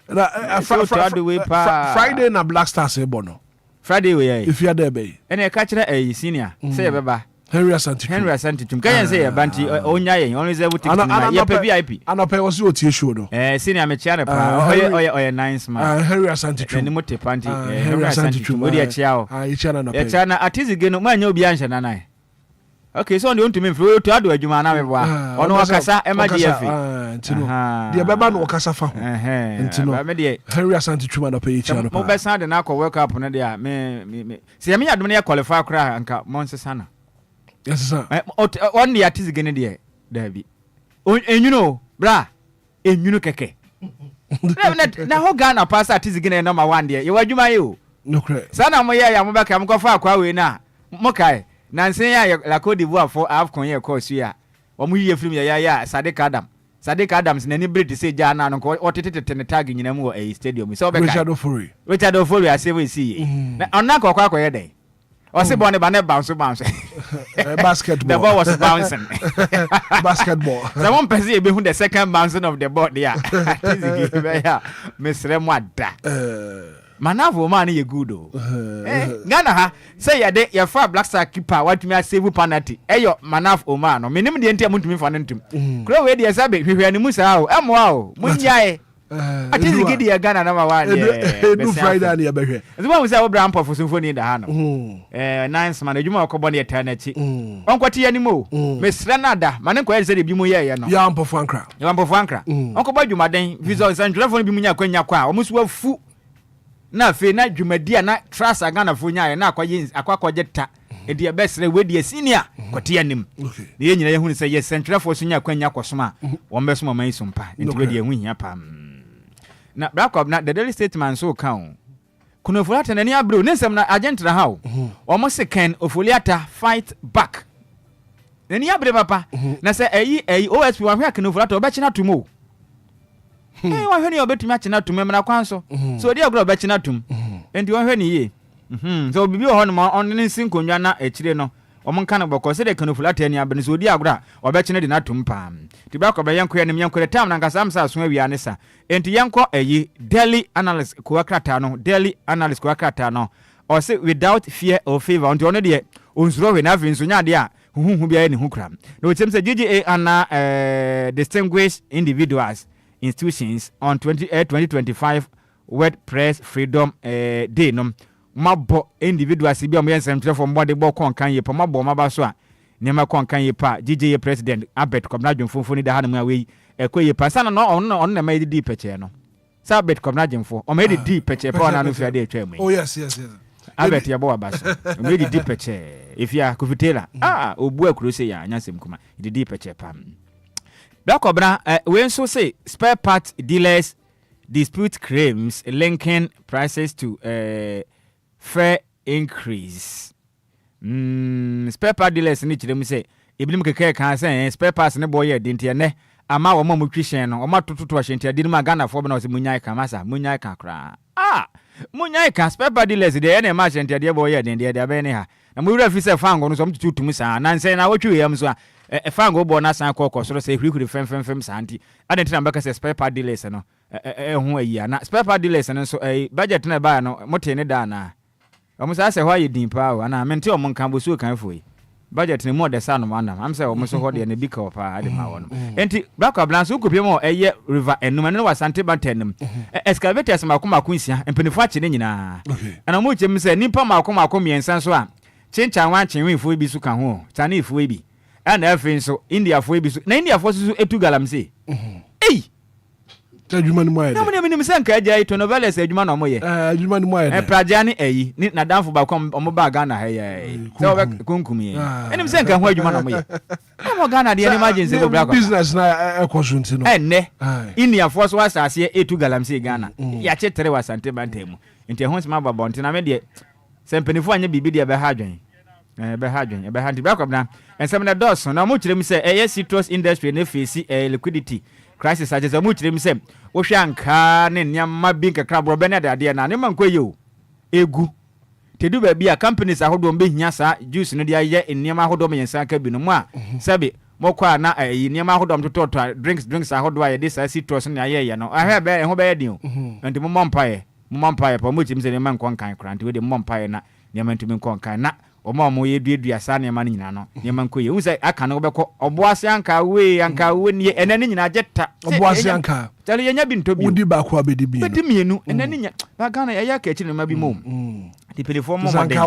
na Friday na Black Stars ebo no Friday we if you are there be ene ka kire senior say ye beba Henry Asantichum kan say ye banti onya ye only say we ticket na ye pe VIP anope was o tie show no senior me chia ne pa oye nice man Henry Asantichum ene mote panti Henry Asantichum we dia chia o ye chia na ye chia na atizige no manya obi anhye na nai. Okay, so on the ontimi mfro to ado adwuma na mebwa ono wakasa MDF ntino de beba no wakasa fa ho ntino ba me de Henry Asantichuma na pay chia no pa mo be san de na ko work up no de a me se me yadom na qualify kra anka monsesa na yes sir on the artist gene de David enyuno bra enyuno keke na ho Ghana pass artist gene number 1 de ye wadwuma ye o no kra sana mo ye ya mo be ka mo ko fa akwa we na mo kai Nansen ya la Côte d'Ivoire for AFCON ye course ya. Omu yiye film ya Sadiq Adams na ni breed say ja na no ko otetete ne tag nyina mu e stadium. So be Richard Ofori ase we see. Na ona ko kwa ye dey. O se bon ba ne bounce. Basketball. The ball was bouncing. Basketball. So one person e be hu the second bouncing of the ball there. Tizigi be ya Mesre mu ada. Manavo man ye good o. Ghana ha say ye de ye fa Black Star keeper watumi a save penalty. Eyo Manaf Oman no. Menim de ntia mutumi fa nentum. Kro we de sabe hwehwe ani musa o. Emoa o. Munyae. Atizi gidi ye Ghana number 1 ye. Do Friday na ye behwe. Nzuma musa wo bra mpofo symphony da ha no. Nice man adwuma okobọ ne eta na chi. Onkwati ani mo. Mesre na da. Mane ko ye se de bi mu ye no. Ya mpofo ankra. Onkobọ adwuma den. Visa sanjurafo no bi mu nya kwanya kwa. Omusu afu na fe na dwumadia na trust Ghana fo nya na akwaje ta edi besre we die senior kote anim ne ye nyina ye hu se ye central force nya kwanya kosoma wo mbesoma man sumpa enti we die hu hia pam na Black Up na the daily statement so kan kuno Ofoliata na ni abro ne nsɛm na agent na hawo ɔmo se Ken Ofoliata fight back na ni abre papa na sɛ ɛyi OSP wa hwɛ Ken Ofoliata ɔbɛkyena tumo wa hwɛ ni ɔbɛtumi akyena tumo mena kwan so so odi agro ɔbɛkyena tum enti wa hwɛ ni ye so bibi wɔ hɔ no ma ɔne ne nsinkonwa na akyire no ɔmo nka no bɔkɔ sɛ de Ken Ofoliata ni abene so odi agro a ɔbɛkyena de na tum pam ti bra kɔ bɛ yɛnkɔ ne yɛnkɔ tam na nkasa amsa so awia ne sa enti yɛnkɔ ɛyi daily analyst kuakrata no or say without fear or favor on ono de onsuro we na afin so nya de a huhu bia ne hu kram na otem say GGA ana distinguished individuals institutions on 2025 World Press Freedom Day no mabo individuals bia mo yensem tire for mbode bo konkan ye pa mabo maba so a nema konkan ye pa GGA president Albert Kwabena Dwumfo ni da ha no ma we ekoye pa sana no ono na ma di peche no Albert Kwabena Dwumfo o ma di peche pa na no fi ade atwa mu oh yes Albert yabo abaso o ma di peche if ya kufitela obu akuro se ya anyasem kuma di peche pa Black Kwabena we nso say spare part dealers dispute claims linking prices to fair increase spare part dealers ni chirem say ebinim keke kan say spare parts ne boy de ntia ama wo mamu twihyen no o matototo ahyentia de ma Ghana fo be na o se munyai ka masa munyai ka kra munyai ka spare part dealers de na ma ahyentia de boy de de be ne ha na mu wura fi se fango no so mtututum sa na nse na wotwe yam so a fango bo na san kokko so se hurihuri fem santi adenti na mbeka se spare part dealers no ho ayi na spare part dealers no so budget na ba no mote ne da na omo sa se ho ayi din pa o na mente omo kan bo so kan foi budget ni more the san no am am say omo so ho de na bi ka pa ade ma wono enti Black Kwabena so kopie mo river enum ne wasante bantanem excavators makoma kunsia empenifo ache ne nyina ana mo chem se nipa makoma miensan so a chinchan wan chenwe fo bi so ka ho tane fo bi ana afin so India fo bi so na India fo so etu galamse adwuma ni moye na mo ne se nka agya ito novels adwuma na mo ye adwuma ni moye praja ni ayi ni na danfo ba kom omo ba Ghana ha ye se obe kunkum ye enim se nka ho adwuma na mo ye omo Ghana de emergency go Black business na ekosunti no enne India force was ase etu galamse Ghana ya chetere wasante bantemu enti ho nsema babonte na me de se mpenifo anya bibi de be ha adwen be ha ndi Black Kwabena ensem na dose na mo kirem se citrus industry na face liquidity crisis ajeza mu kirem se wo hwe anka ne nyama bi nkakra bro be na de na ne man koyo egu tedu ba bi a companies ahodo mbe hia sa juice no de aye nyama ahodo mensa ka bi no mu a sabe mokwa na nyama ahodo mtoto drinks ahodo aye de sa citrus na aye no ahwe be ho be de o enti mo mompae pa mo kirem se ne man konkan kranti we de mompae na nyama ntumi konkan na omo ye duadua sa ne ma ne nyina no ne man koye hu se aka no beko oboase anka we ni enani nyina jetta oboase anka tale yenya bi ntobi udi ba ko abedi bi bedi mienu enani nya ba Ghana ya ka chine ma bi mom ti telefon mo modern ka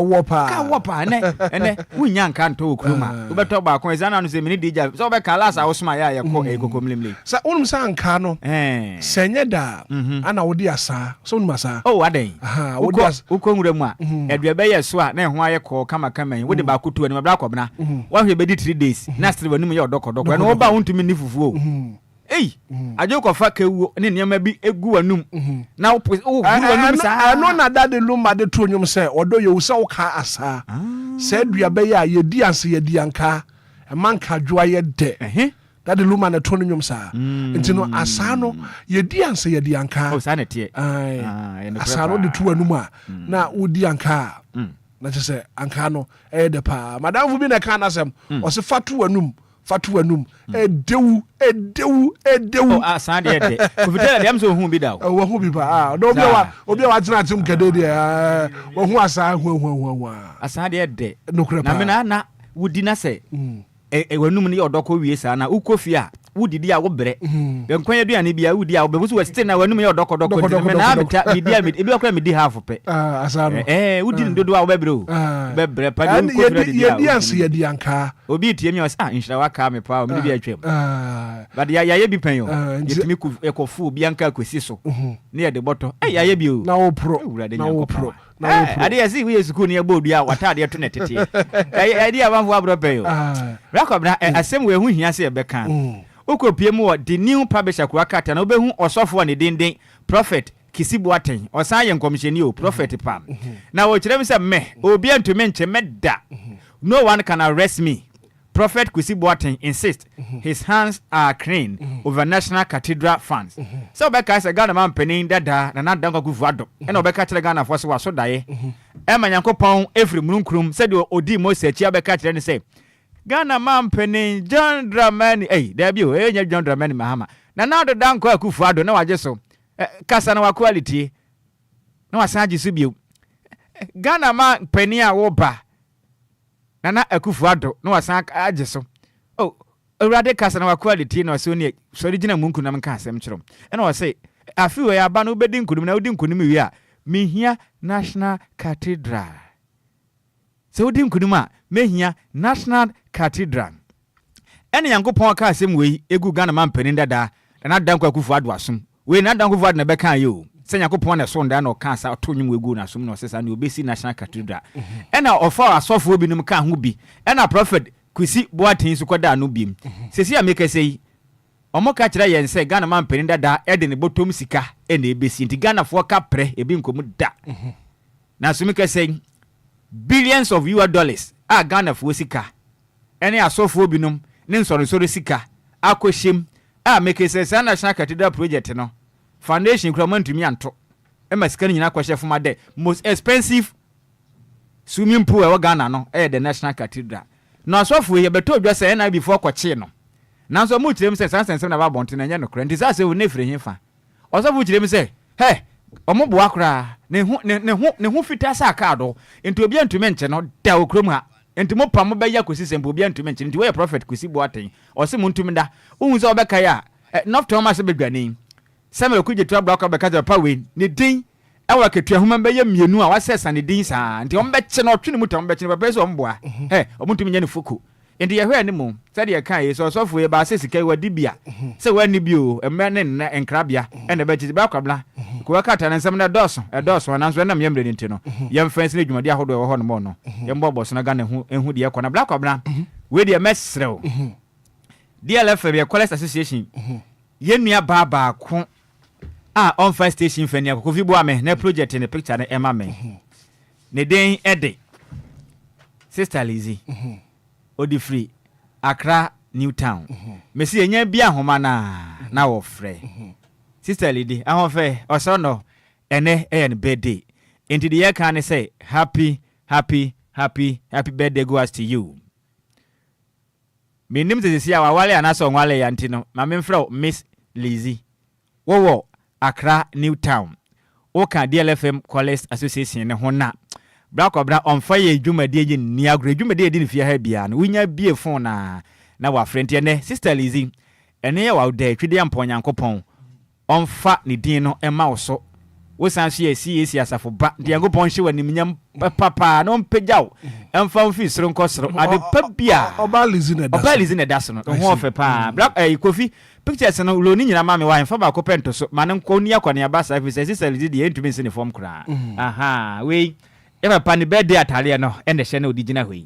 wopa ene wunya anka nto okruma obeto ba ko ezana no se mini dija so be ka lasa osma ya ko kokomlemle sa unum sa anka no senye da ana wodi asa so unum asa aden wodi asa ukonwura mu a edua be yeso a na ho aye ko kama wodi ba kutu ani Black Kwabena wa hwe be di 3 days na stre wanum ye odokodoko na wo ba untumi ni fufuo ajo fa kewu ne nyama bi egu wanum na wo wanum sa no na da de Lumba de to nyum se odo ye usa wo ka asa se dua be ya ye di anse ye di anka e manka dwoa ye de da de Lumba na to nyum sa enti no asa no ye di anse ye di anka sa na tie asa no de to wanum a na wo di anka na chese anka no de pa madam fu bi na ka na sem o se fatu wanum edewu asa de de kufitela dem so hu bi da wo hu bi ba no obi wa tena tim kede de wo hu asa hu asa de na me na wudi na se wanum ne odoko wie sa na ukofi a wudidi a wo bere benkwan aduane bia wudi a wo bebusu weste na wanum ye odoko me na beta media ebi akwa medi half pe asa no wudi ndodo a wo bebere o bebere pa de ko fira ye di anse ye di anka obi tie mi o sa inhira waka me pa o me bi atwem but ya bi pen yo yetimi ku ekofu bi anka kwesi so ne ye de boto ya bi o na wo pro ade ya si we school ne ya bodu a watade to netete ade abanfo abro pen yo Black Kwabena asem we hu hia se e beka okopie mu the new publisher kuakata na obehu osofo ne denden prophet Kisi Boateng or Sayan Commissioner Prophet Pam. Now what you say me Obia to mention medda. No one can arrest me. Prophet Kwesi Boateng insists his hands are clean over National Cathedral funds. So Beka say Ghana man penin dada na dango guvado. And Obeka tell Ghana for so die. Emma Yankopon every munkrum said odi mo se chia Beka tell say Ghana man penin John Dramani debut John Dramani Mahama. Na the dango akufado na waje so. Kasa na wa quality. Na wasanji subio. Ghana man penin a wo ba. Nana Akufuado, no asan ajeso. Oh, Rade Casana wa quality no so near so original munku nam ka asem kyerem. And I say, I feel we aba no bedin kunim na odin kunim wi a me hia National Cathedral. So odin kunim a me hia National Cathedral. Ene Yankopon ka asem we egu Ghana man panin dada na danko Akufuado asum. We na danko Akufuado na be kan yo. Se Yankopon na so nda na kansa otonyum wegu na asum na osesa na obesi National Cathedral. Ena ofa asofo obinim ka ho bi. Ena Prophet Kwesi Boateng so kwada no bim. Sesi ameka sei omo ka kira yen se Ghana man penin dada ede ne botom sika ena ebesi nti Ghana fo ka pre ebi nkomu da. Na so meka sei billions of US dollars a Ghana fo sika. Ena asofo obinom ne nsoro sika akohyem a meka sei National Cathedral project no foundation kromantumi anto ema sika nyina kwahye foma de most expensive swimming pool e Ghana no the National Cathedral no asofo ye beto dwa say na before kwache no nanso mu kirem say sansen na ba bonte na nya no kra ndisa say wona fire himfa osofo kirem say he omobo akra ne hu fita sa aka do enti obi antumi nche no da okrom ha enti mo pam be ya kosi sembo obi antumi nche enti we Prophet Kwesi Boateng o se mo ntumi da ohun se obeka ya not Thomas bedwani Samuel kuje to abra ka beka pa we ne din ewa ketua huma be ya mienu a wasesa ne din sa nti ombe che na otwe ne mutam be che ne ba so omboa omuntumi nya ne foku enti ye hwe ne mu sade ye kan ye so sofo ye ba sesika wa dibia se wa ni bio emme ne na enkrabia ene be che ba kwabla ko wa kata na nsam na doso na so na myemre ne nti no ye mfense ne dwumade ahodo wo ho no mo no ye mbobo so na Ghana hu de ye kona bla kwabla we de mesrew DLFM ye College Association ye nua baba ko on first station fani akofi bo ame na project ne picture na ema me ne den ede Sister Lizzie odi free Accra Newtown mesi enya bia homa na wo frɛ Sister Lizzie ahofɛ oso no ene ne birthday into the year can say happy birthday goes to you me nim ze sia wa wale anaso nwale ya ntino ma me mfrɛ Miss Lizzie wo Accra Newtown Oka DLFM College Association ne hona Black Obra on fire dwumade ye ni agro dwumade di ne fie ha bia no winya bie phone na wa frente ne Sister Lizzie ene ye wa de twede amponya nkopon on fa ne din no ema wo so wo san so ye CAC asafo ba de nkopon hye wa nimnyam papa no mpegyaw emfa mfi soro nkosoro ade pa bia Oba Lizzie ne daso no ho ofe pa Black Kofi pictures no lo ni nyina ma me wa enfa ba ko pento so ma ne nko ni akwane aba sa fi Sister Lizzie de entumi se ne form kra aha we eba pa ne birthday atale no ende hye na odigina hoi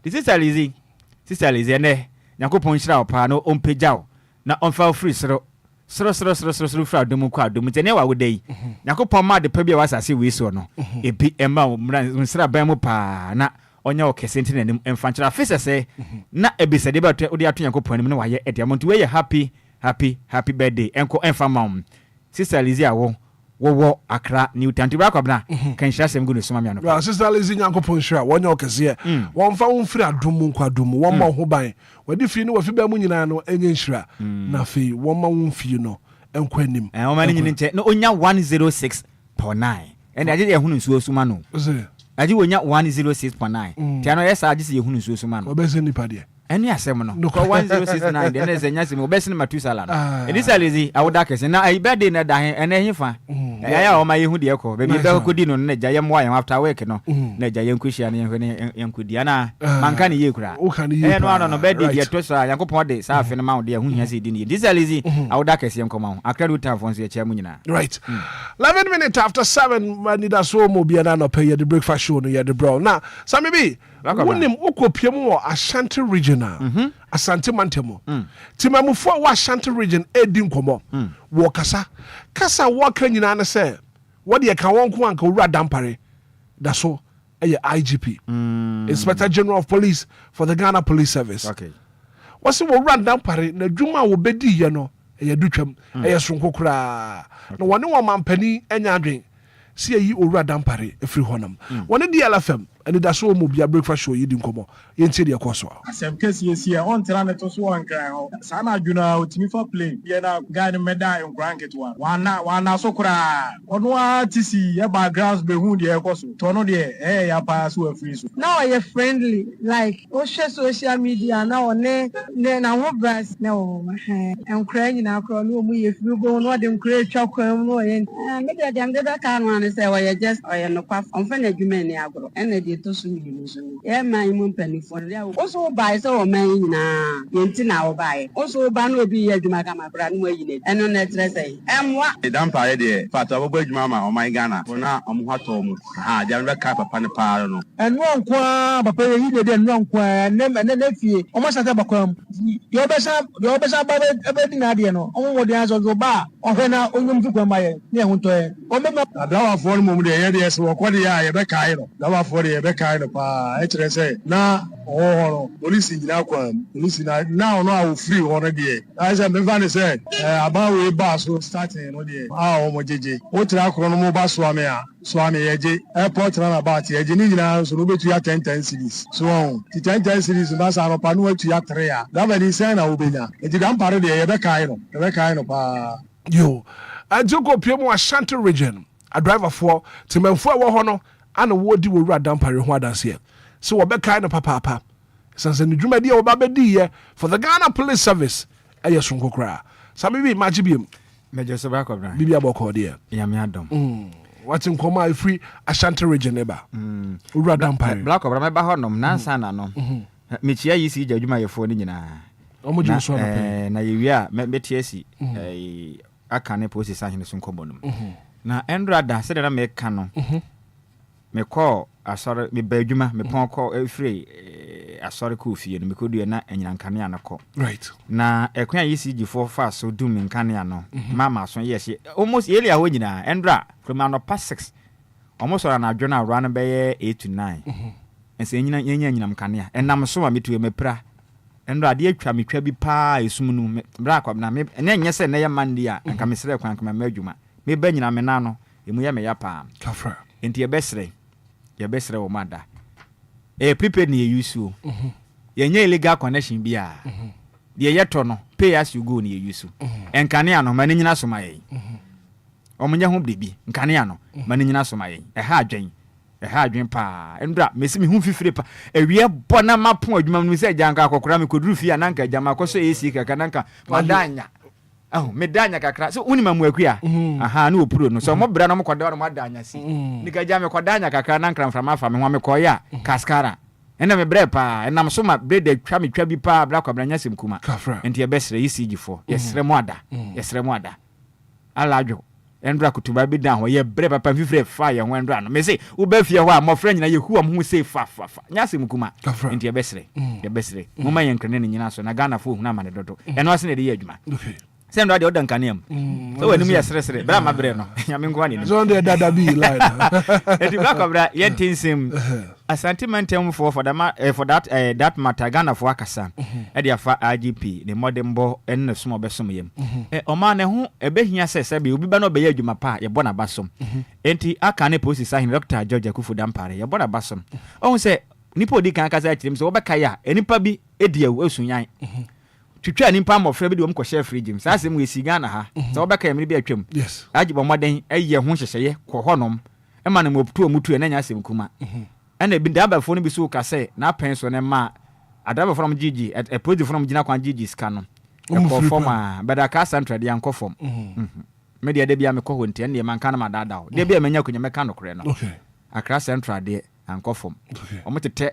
the Sister Lizzie ne nyakopon hyira opa no ompegyaw na onfa free soro fra domu kwa domu tene wa wodai nyakopon ma de pa bia wasase we so no ebi emma nsra ban mu pa na onya okese ntene nim emfankyira afisese na ebisade ba odi ato nyakopon nim na waye ediamonto we happy birthday enko enfamam Sister Lizzie awo wo Accra Newtown ti bakwabna kan hyira sem gu ne soma me no Sister Lizzie nyakopon hyira wonya okese won fa won firi adomu nkwa domu won ma ho ban wadi fi ni wafi ba mu nyina no enye hyira na fi won ma won fi no enko anim won ma ni nche no onya 106.9 ene aje ye hunu nsuo suma no aje wonya 106.9 ti ano yesa aje se ye hunu nsuo suma no obese nipa de eni asem no 106.9 de na zenya se me obese ni matusala no Sister Lizzie awoda kese na ai birthday na da ene hifa ya o ma yehu de ko be bi be ko di no na ja yem wa yem after work no na ja yen kuhia na yen kudi ana manka ne ye kura no birthday de to so yankopon de sa afi no ma de hu hia se di ni Sister Lizzie awoda kese yen koma Accra Newtown fon so ye chia mu nyina right 11 minutes after 7 Anidaso Obia na no pay the breakfast show no ye the bro na sami bi wonim okopiem wo Ashanti regional Asante Mantemo. Timamufo wa Ashanti region edin komo. Wo kasa wo kan nyina na say what ye kan won ko anka wura dampare. Da so IGP. Inspector General of Police for the Ghana Police Service. Okay. Wasi wo wura dampare na dwuma wo bedi ye no ye dutwam sonko kura. No wone wo mampani enya adwen. Si yi owura dampare efiri honam. Wone DLFM Anidaso Obia breakfast show yidi nkomo. Yenti de koso. Asem kesi esi on tra ne to so wan kan ho. Sa na adwuna otimi fa plane. Ye na guy meda Enquires ketwa. Wana so kura. Ono atisi ye backgrounds be hu de ekoso. To no de ya pa so afiri so. Now you friendly like o share social media na one na ho bras na o Enquires na akro no mu ye fi go no de Enquires twa kwam no ye. Me de dem de ka no an say we just o ye no kwa on fa na adwuma ni agro. Ene to so mi so e man mu panifo le also buy so man nyina yenti na wo buy also ba no obi ye adwuma kama bra no ayi ne eno na tre sei emwa e dan pa ye de fata bo adwuma ma o man Ghana na o mu hato mu ha dia no ka papa ne pa no eno nkwa papa ye de de eno nkwa ne fie o ma sata bakwam yo besa ba be di na de no o wo de aso zo ba o he na onyum fi kwa ma ye ne ho to ye o me ma dawa fo no mu de ye de so ko de ya ye be kai no dawa fo de be kai no pa e kire say na oh police nyina kwa police na ono a free ono de I say me fan say about we ba so starting no de o mo jeje o tira akro no mo ba so ame yeje airport na about yeje ni nyina so no betu ya 10 series so 10 series ba sa no pa no atu ya 3 ya da ba ni say na obenya e di dan pare de ye be kai no pa yo ajoko piemo Ashanti region a driver for timamfo wo ho no ana wodi wo wura dampare ho adanse so wo be kai no papa sanse ni dwuma dia wo ba bedi ye for the Ghana Police Service sonko kra sami bi magibiem mejo so ba ko bra bibia boko de ya me adom what in koma free Ashanti region eba wura dampare black obra me ba honom nansa na no me chia yi si dwuma yefo ni nyina omo ji so na na ye wi a me tiasi aka ne police sahene so nkombonum na endra da se de na me ka no me call asore me ba adwuma me pon call free asore ko fie no me ko due na anyina nkane anako right na ekwan yisigi for fast so do me nkane ano mama so yes almost early a ho nyina endra from anopa 6 almost na adwona run be 8 to 9 ense nyina nkane enam so ma metu mepra endra de atwa metwa bi pa esum nu bra kwa na me na nyese na ye mandi a nka mesere kwan kama ma adwuma me ba nyina me na no emu ya me ya pa kafra enti ye besre wo mada prepaid ni ye use o ye nya illegal connection bia de ye to no pay as you go ni ye use enkane ano mani nyina so ma ye omunya ho bibi nkane ano mani nyina so ma ye ha adwen pa endra mesi mi hu fifire pa ewie bona mapo adwuma no se janka akokora me koduru fi ananka jama koso AC kaka nanka madanya medanya kakra so uni mamu akua aha na opuro no so mo bra no mo koda no madanya si nika jame kodanya kakra na nkran frama fa me ho me koya kaskara ena me bre pa ena so ma bre de twa bi pa bra kwa branya semkuma enti ye besre ECG4 yesre mo ada aladwo endra kutuba bi dan ho ye bre papa fifre fa ye ho endra no me say wo ba fie ho a mo fra nyina ye hu am hu say fa nya semkuma enti ye besre mo ma ye nkran ne nyina so na Ghana fo hu na ma ne dodo eno ase ne de ye adwuma sendo ade odan kanem so wani mu yesresre bra ma bre no nyame ngwa ni so ande dada bi line eti bra kobra yentinsim Asante mantem for that matter Ghana for akasa e dia fa IGP ne modembo en so obesom yem o ma ne ho ebehia sese be obi ba no be ya adwuma pa ye bona basom enti aka ne police sahin Dr. George Akufu Dampare ye bona basom o se nipa odi kan akasa akyerem se obeka ya enipa bi ediawu esunyan twitwa nimpa amofra bi de omko share free gym saa sem we si Ghana ha so obeka ya me bi atwam yes agibo moden eye ho hyehyeye ko honom e ma ne moputu omutu na nya asem kuma and be double phone be so ka say na pen so ne ma adaba from GG a project from Gina Kwan GG scan no ko form but aka central de anko form media de bia me ko honti ne man kan ma dada de bia menya kunya me kan no kure no akra central de anko form omotete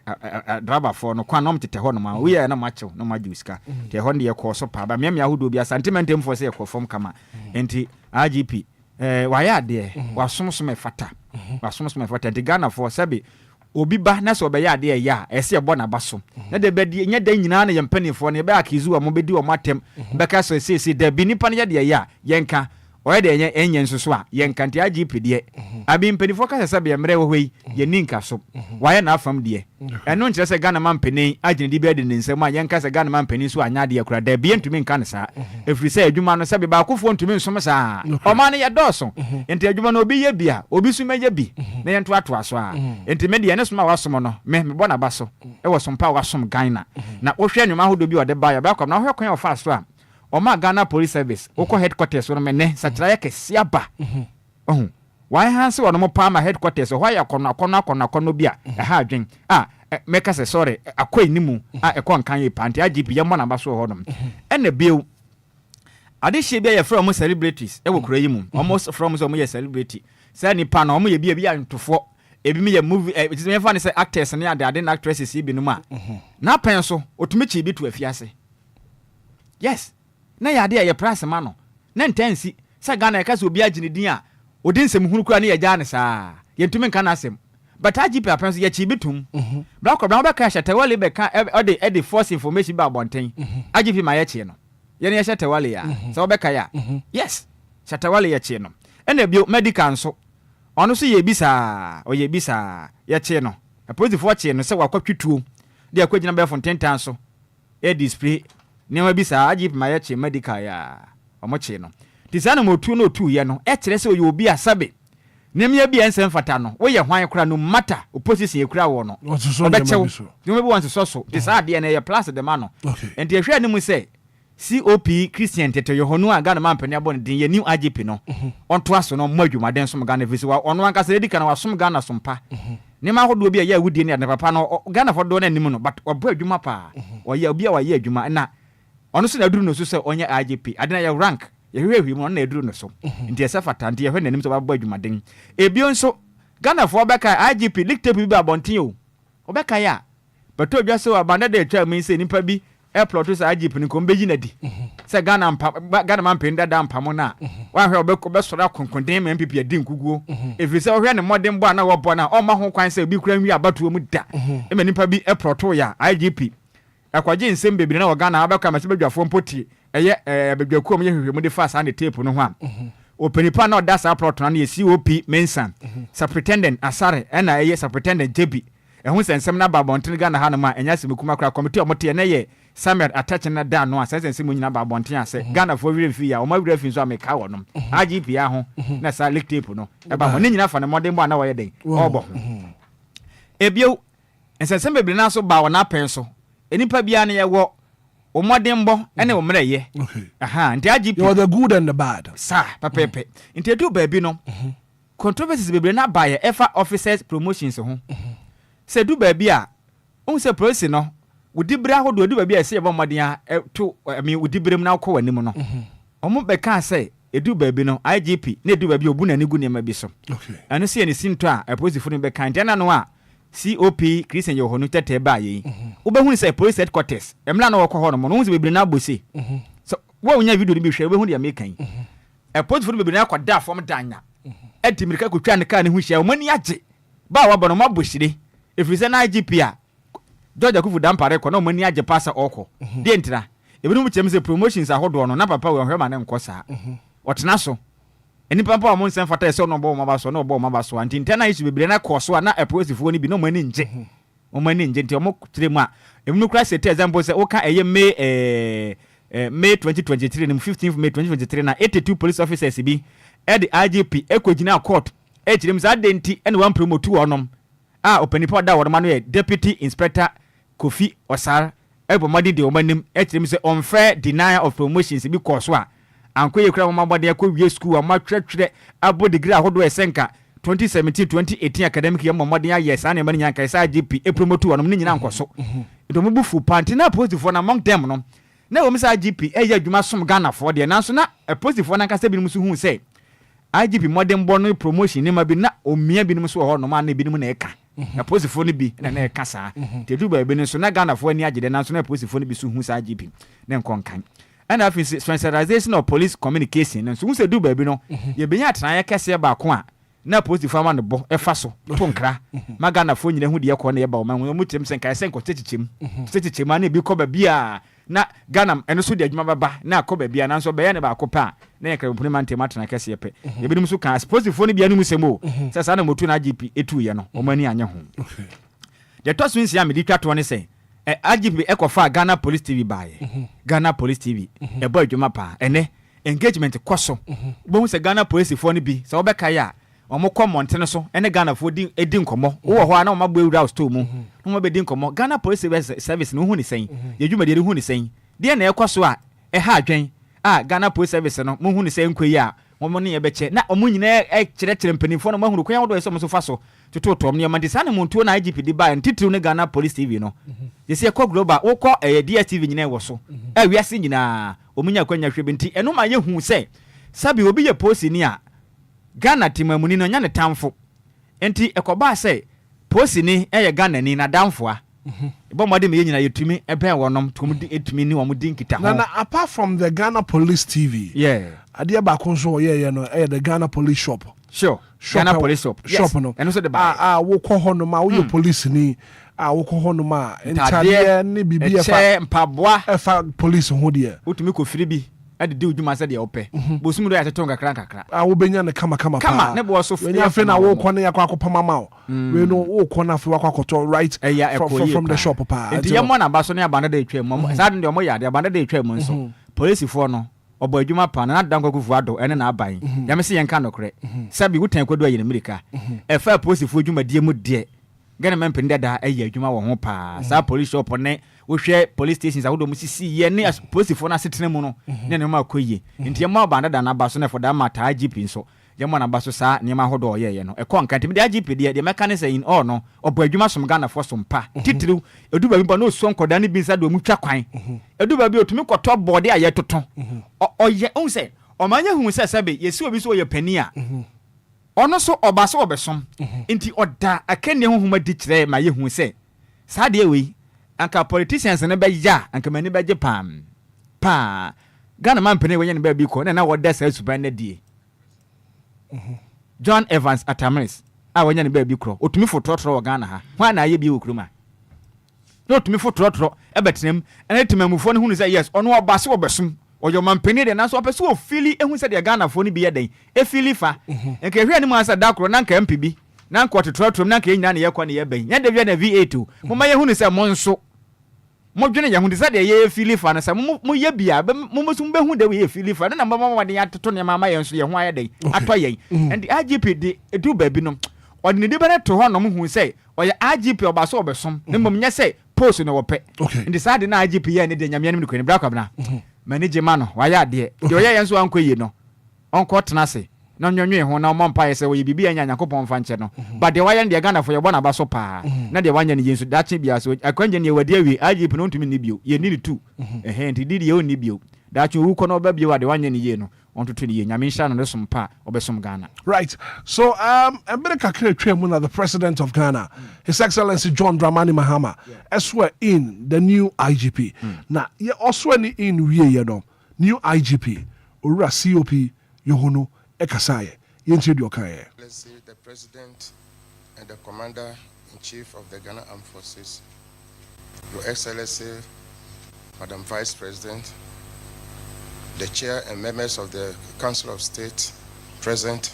driver for no kwan no mtete ho no ma we na macho no ma juska te ho ne ye ko so pa ba me ahudo bia sentimentem for say ko form kama enti IGP waya de wasomsome fata wasomsome fata de Ghana for sabi obi ba na so be ya de ya ese ebo na baso na de be de nya da nyina na yempanifo ne be akizu wa mo be di o matem be ka so sesi de bi nipa ne de ya yenka oye de enye nsoso a yenka ntia IGP de abi mpanifo ka se be mre wo yi ye ninka so waye na afam de eno nkyere se Ghana man panin agene di be de nsem a yenka se Ghana man panin so anya de akura da bi entumi nka ne sa efri se adwuma no se be ba akofo ntumi nsom sa o ma ne ye doso enti adwuma no obi ye bia obi su meje bi na ye nto ato aso a enti me de ne soma wasom no me bo na baso e wo sompa wasom Ghana na wo hwe anwuma hodo bi o de ba ya ba kom na hwe kwan of aso a Oma Ghana Police Service, Oko headquarters, or mene, Satraya Siaba. Oh, why has one more palmer headquarters, or why a corner bia, a hard drink? Make us a sorry, a quay nimu, a con can you panty, IGP, Yaman Abaso Hodom. And the bill. I did she be a from celebrities, I will create almost from some celebrity. Sandy Pan, or me be a to four. It be a movie, it's me funny say actors and the other actresses, be no man. Now, pencil, or to meet you be to a fiancé. Yes. Na ya de ya price ma no na ntansi sa Ghana ka so obi agine din a odin sem hunu kura na ya gya ne saa yentumi nka na asem but IGP apenso ya chi bitum bra ko bra ka shatawale be ka e de force information ba bonten IGP ma ya chi no ye ne ya shatawale ya so be ka ya yes shatawale ya chi no ena bio medical nso ono so ye bisa o ye bisa ya chi no police for chi no se wakwatwituo de akwagina be fonten tan so e display Nema bisa IGP ma ye che medical ya omoche no tisana motu no tu ye no e kire se obi asabe nemya bi ensem fata no wo ye hwan kura no matter opposition ye kura wo no obechew you be want so tisa de na ye plus de ma no enti ehwe animu se COP Christian Tete Yohonu a Ghana man pani abon din ye new IGP no onto aso no mmadwuma den som Ghana visi wa ono anka se edika na wasom Ghana sompa nema hodo bi a ye awudie ne papa no Ghana fo do na nim no but obo adwuma pa oye obi a waye adwuma na ono so na duru no so se onye IGP adena ye rank ye hwehwe mu na duru no so nti ese fata nti ye hwe nanim so ba adwumaden ebio nso Ghana fo beka IGP dictate bi abonten o obeka ya but odwa se wa banda de twa mi se nipa bi airport to sa IGP ni ko mbeji na di se Ghana man penda da mpamo na wa hwe obeko be sora konkonden ma MPP adi nkuguo efiri se hwe ne modern bo na wo bo na o ma ho kwan se bi kura nwi abatuo mu da e ma nipa bi airport to ya IGP akwaje nsem bebire na Ghana abaka ma se bedwafo mpoti eye bedwakuo m ye hwehwe mu de fast and tape no ho a openipa na oda sa plot na ye COP Mensan superintendent Asare na eye superintendent JB ehun sensem na babonten Ghana ha no ma enya semekuma kra committee omote na ye Samuel attach na da no a sensem nyina babonten ase Ghana fo wire fi ya o ma wire fi so ameka wo no IGP ya ho na sa lick tape no e ba ho ne nyina fa ne modern bo na wo ye den obo ebio sensem bebire na so ba wo na pen so enipa bia na ye wo omodembo ene wo mreye aha nti IGP you are the good and the bad sa papepe nti edu baabi no controversies bebre na baye efa officers promotions ho se du baabi a on se police no wodibre ahodo du baabi a se yebo modem a to wodibrem na akọ wanim no omo be ka se edu baabi no IGP na edu baabi obu na nigu ne ma bi so ane se ne sinto a police fu no be kan tena no a COP Christian Yohonu tete ba yi ubehun say police headquarters emla na wokọ ho no no unse bebre na abosi so wo unya video ni bi hwe ubehun ya mekan police fu no bebre na akoda form danya etimirika kotwa ne ka ne hu hia omani age ba wa bono mabosire efrise na IGP a George Akufu dampare ko na omani age pasa okọ de ntira ebinu mu chemse promotions ahodo no na papa we hwema ne nkosa otena so eni papa mo nsem fata ese no bo mabaso na bo mabaso anti ntena isu bebre na koso na aposifo ni bi no mani nje o mani nje nti o mo kire mu a emnu kra set example se o ka eye May 2023 ni 15th May 2023 na 82 police officers bi e the IGP ekogina court e kire mu za denti ene wan promote wonom openipo da wodoma no Deputy Inspector Kofi Osar ebomadi de omanim e kire mu se unfair denial of promotions bi koso a anko ye kura mama bode akwa school ama twetwere abo degree ahodo esenka 2017-2018 academic year mama de yes ana mani nyanka isa IGP e promote wonom ni nyina nkoso edo mu bufu panti na positive na among them no na wo misa IGP e ya adwuma som Ghana for de nanso na positive na kasa bi mu so hu say IGP modern bono promotion ni ma bi na omia bi mu so ho no ma na bi mu na eka positive ni bi na eka saa te du ba bi ni so na Ghana for ni agide nanso na positive ni bi so hu sa IGP na nkonkan and after standardization of police communication and so we say do baby no ye benya atran ye kese ba ko a na post fama no bo efa so to nkra maga na fo nyina hu de ekọ na yeba o man mu tem sen kai sen ko tetichem na bi ko ba bia na Ghana eno so de adwuma baba na ko ba bia na so be ya ne ba ko pa na yekra bupuni man tema tena kese yepe yebinum so kan post fo no bia no musemo sasa na motu na IGP etu ye no o mani anya ho the toss wins ya me di twato ne say IGP ekofa Ghana Police TV bae Ghana Police TV e boy adwuma pa ene engagement koso bo hu se Ghana Police fo no bi se obeka ya omo kọ montene so ene Ghana fo di nkomo wo ho ana omagbo ewura store mu no mo be di nkomo Ghana Police Service no hu ni sen yedwuma de hu ni sen de na ekoso a ha adwen Ghana Police Service no mo hu ni sen nkwe ya mo ne ye beche na omo nyina kire mpanimfo no mahunu ko ya wodo eso mo so fa so toto tom ne ma de sane montuo na IGP di ba ntitiru ne Ghana Police TV no yesi ekọ global wo kọ DSTV nyina wo so wiase nyina omunya kwanya hwebe nti eno ma ye hu se sabi obi ye post ni a Ghana timamuni no nya ne tamfo enti ekoba se posi ni Ghana ni na damfo a bo mode me nyina yetumi eben wonom tum di etumi ni wo di nkita ho na apart from the Ghana Police TV ade ba ko so ye no the Ghana Police shop Ghana Police shop no eno so de ba wo ko ho no ma wo police ni wo ko ho no ma entade ni bibia fa mpaboa fa police ho de utumi ko firi bi ade de udwuma se de ope bosum do ya teton kakra wo benya ne kama pa ne bo so nya fe na wo ko ne yakwa akopama ma we no wo ko na fe wakwa koto right from the shop pa enti ye mo na ba so ne abanda de twem mo sa de mo ya de abanda de twem nso police fo no obo adwuma pa na dan kwakufu ado ene na aban ya me se yen ka nokre sabi wutan kwadu ayi na America e fa police fo adwuma de mu de Ghana mempe ndeda ayi adwuma wo ho pa sa police shop ne wo hwe police stations awodo mu sisi ye ne police fo na setene mu no ne ne ma koye nti ye ma banda da na ba so ne for da mata IGP nso ye mo na ba so sa ne ma hodo ye no e kon kan timi da IGP de mechanism in all no obo adwuma som Ghana fo som pa titiriu eduba bi ba no so nkoda ne bi nsa do mu twa kwan eduba bi otumi koto bode aye toto oye on se o manya hu se sabe yesi obi so ye pani a ono so oba so obesom nti oda akenne honhoma di kire ma ye hu se sa de we anka politicians ne be ya anka mani be je pam pa Ghana man pene wenye ne be bi ko na woda sa suban na die John Evans Atamaris wenye ne be bi kro otumi fotrotro wo Ghana ha hwa na ye bi okruma no otumi fotrotro ebetenem ene temamufo ne hu se yes ono oba so obesom oyo mampeni de na so opese wo fili ehun se de Ghana fo ni bi ye den e fili fa enka hwe ni mu asa dakro na nka MPB na nka otetrotrom na nka nyina ne ye kwa ne ye ben nya de na V8 mo ma ye hu ni se mo nso mo dwene ye hu de se de ye fili fa na se mo ye bia mo so be hu de ye fili fa na mama de atoto ne mama ye nso ye hu aye den ato ye and IGP de edu ba bi no odi ne de bere to ho no mo hu se oye IGP oba so obesom ne mom nya se post no wo pe ndi sa de na IGP ye ne de nyame ne ko ne bra kwabna manage mano waya de oye yenso ankoye no onko tenase na nyonwe ho na omompa yese wo bibi anya Yakobon fa nche no but de waya de Ghana fo ye bona ba so pa na de wanya ne yenso dache bia so akwanje ne wadi awi IGP no ntumi ne bio ye ni tu enti didi ye oni bio dache wu ko no ba bio de wanya ne ye no ontoto ne ye nyame nsha no som pa obesom Ghana right so America create na the president of Ghana His Excellency John Dramani Mahama swear in the new IGP na ye also any in wie no new IGP ora COP Yohono Ekasaye yenche di okaye the president and the commander in chief of the Ghana Armed Forces, Your Excellency Madam Vice President, the chair and members of the Council of State present,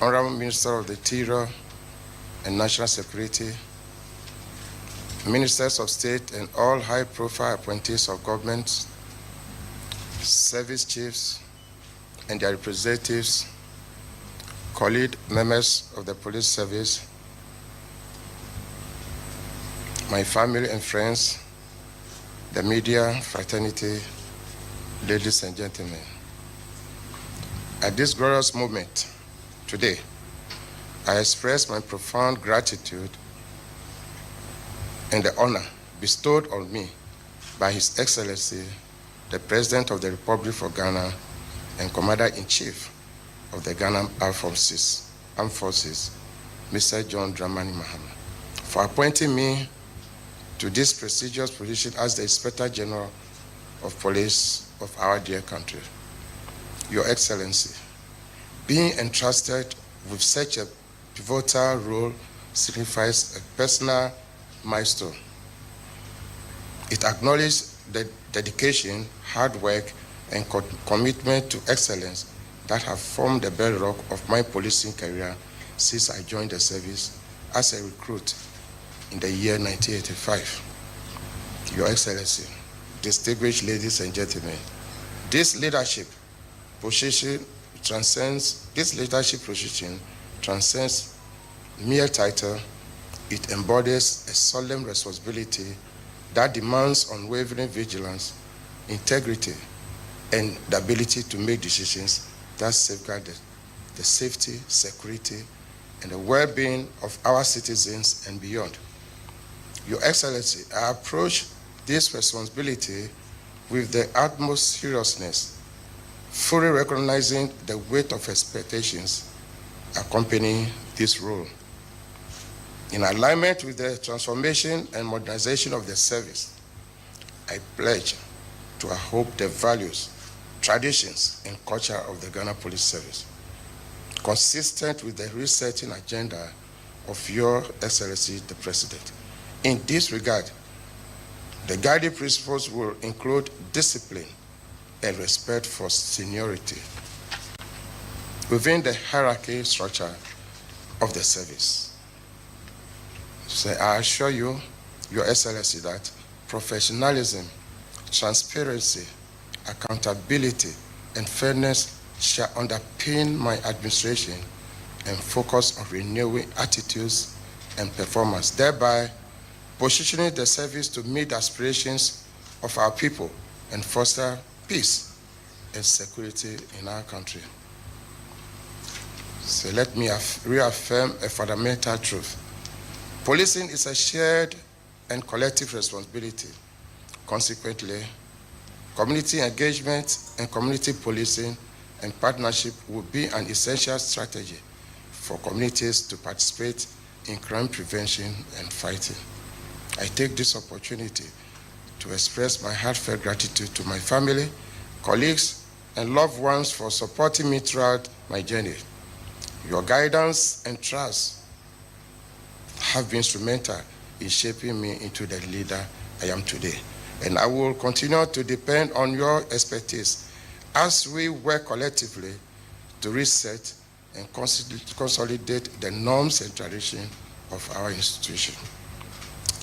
Honorable Minister of the Interior and National Security, Ministers of State and all high-profile appointees of government, service chiefs and their representatives, colleague members of the police service, my family and friends, the media fraternity, ladies and gentlemen. At this glorious moment today, I express my profound gratitude and the honor bestowed on me by His Excellency, the President of the Republic of Ghana and Commander-in-Chief of the Ghana Armed Forces, Mr. John Dramani Mahama, for appointing me to this prestigious position as the Inspector General of Police of our dear country. Your Excellency, Being entrusted with such a pivotal role signifies a personal milestone. It acknowledges the dedication, hard work, and commitment to excellence that have formed the bedrock of my policing career since I joined the service as a recruit in the year 1985. Your Excellency, distinguished ladies and gentlemen, this leadership position transcends mere title. It embodies a solemn responsibility that demands unwavering vigilance, integrity, and the ability to make decisions that safeguard the safety, security, and the well-being of our citizens and beyond. Your Excellency, I approach this responsibility with the utmost seriousness, fully recognizing the weight of expectations accompanying this role. In alignment with the transformation and modernization of the service, I pledge to uphold the values, traditions, and culture of the Ghana Police Service, consistent with the resetting agenda of Your Excellency the President. In this regard, the guiding principles will include discipline and respect for seniority within the hierarchy structure of the service. So I assure you, Your Excellency, that professionalism, transparency, accountability, and fairness shall underpin my administration and focus on renewing attitudes and performance, thereby positioning the service to meet the aspirations of our people and foster peace and security in our country. So let me reaffirm a fundamental truth. Policing is a shared and collective responsibility. Consequently, community engagement and community policing and partnership will be an essential strategy for communities to participate in crime prevention and fighting. I take this opportunity to express my heartfelt gratitude to my family, colleagues, and loved ones for supporting me throughout my journey. Your guidance and trust have been instrumental in shaping me into the leader I am today. And I will continue to depend on your expertise as we work collectively to reset and consolidate the norms and traditions of our institution.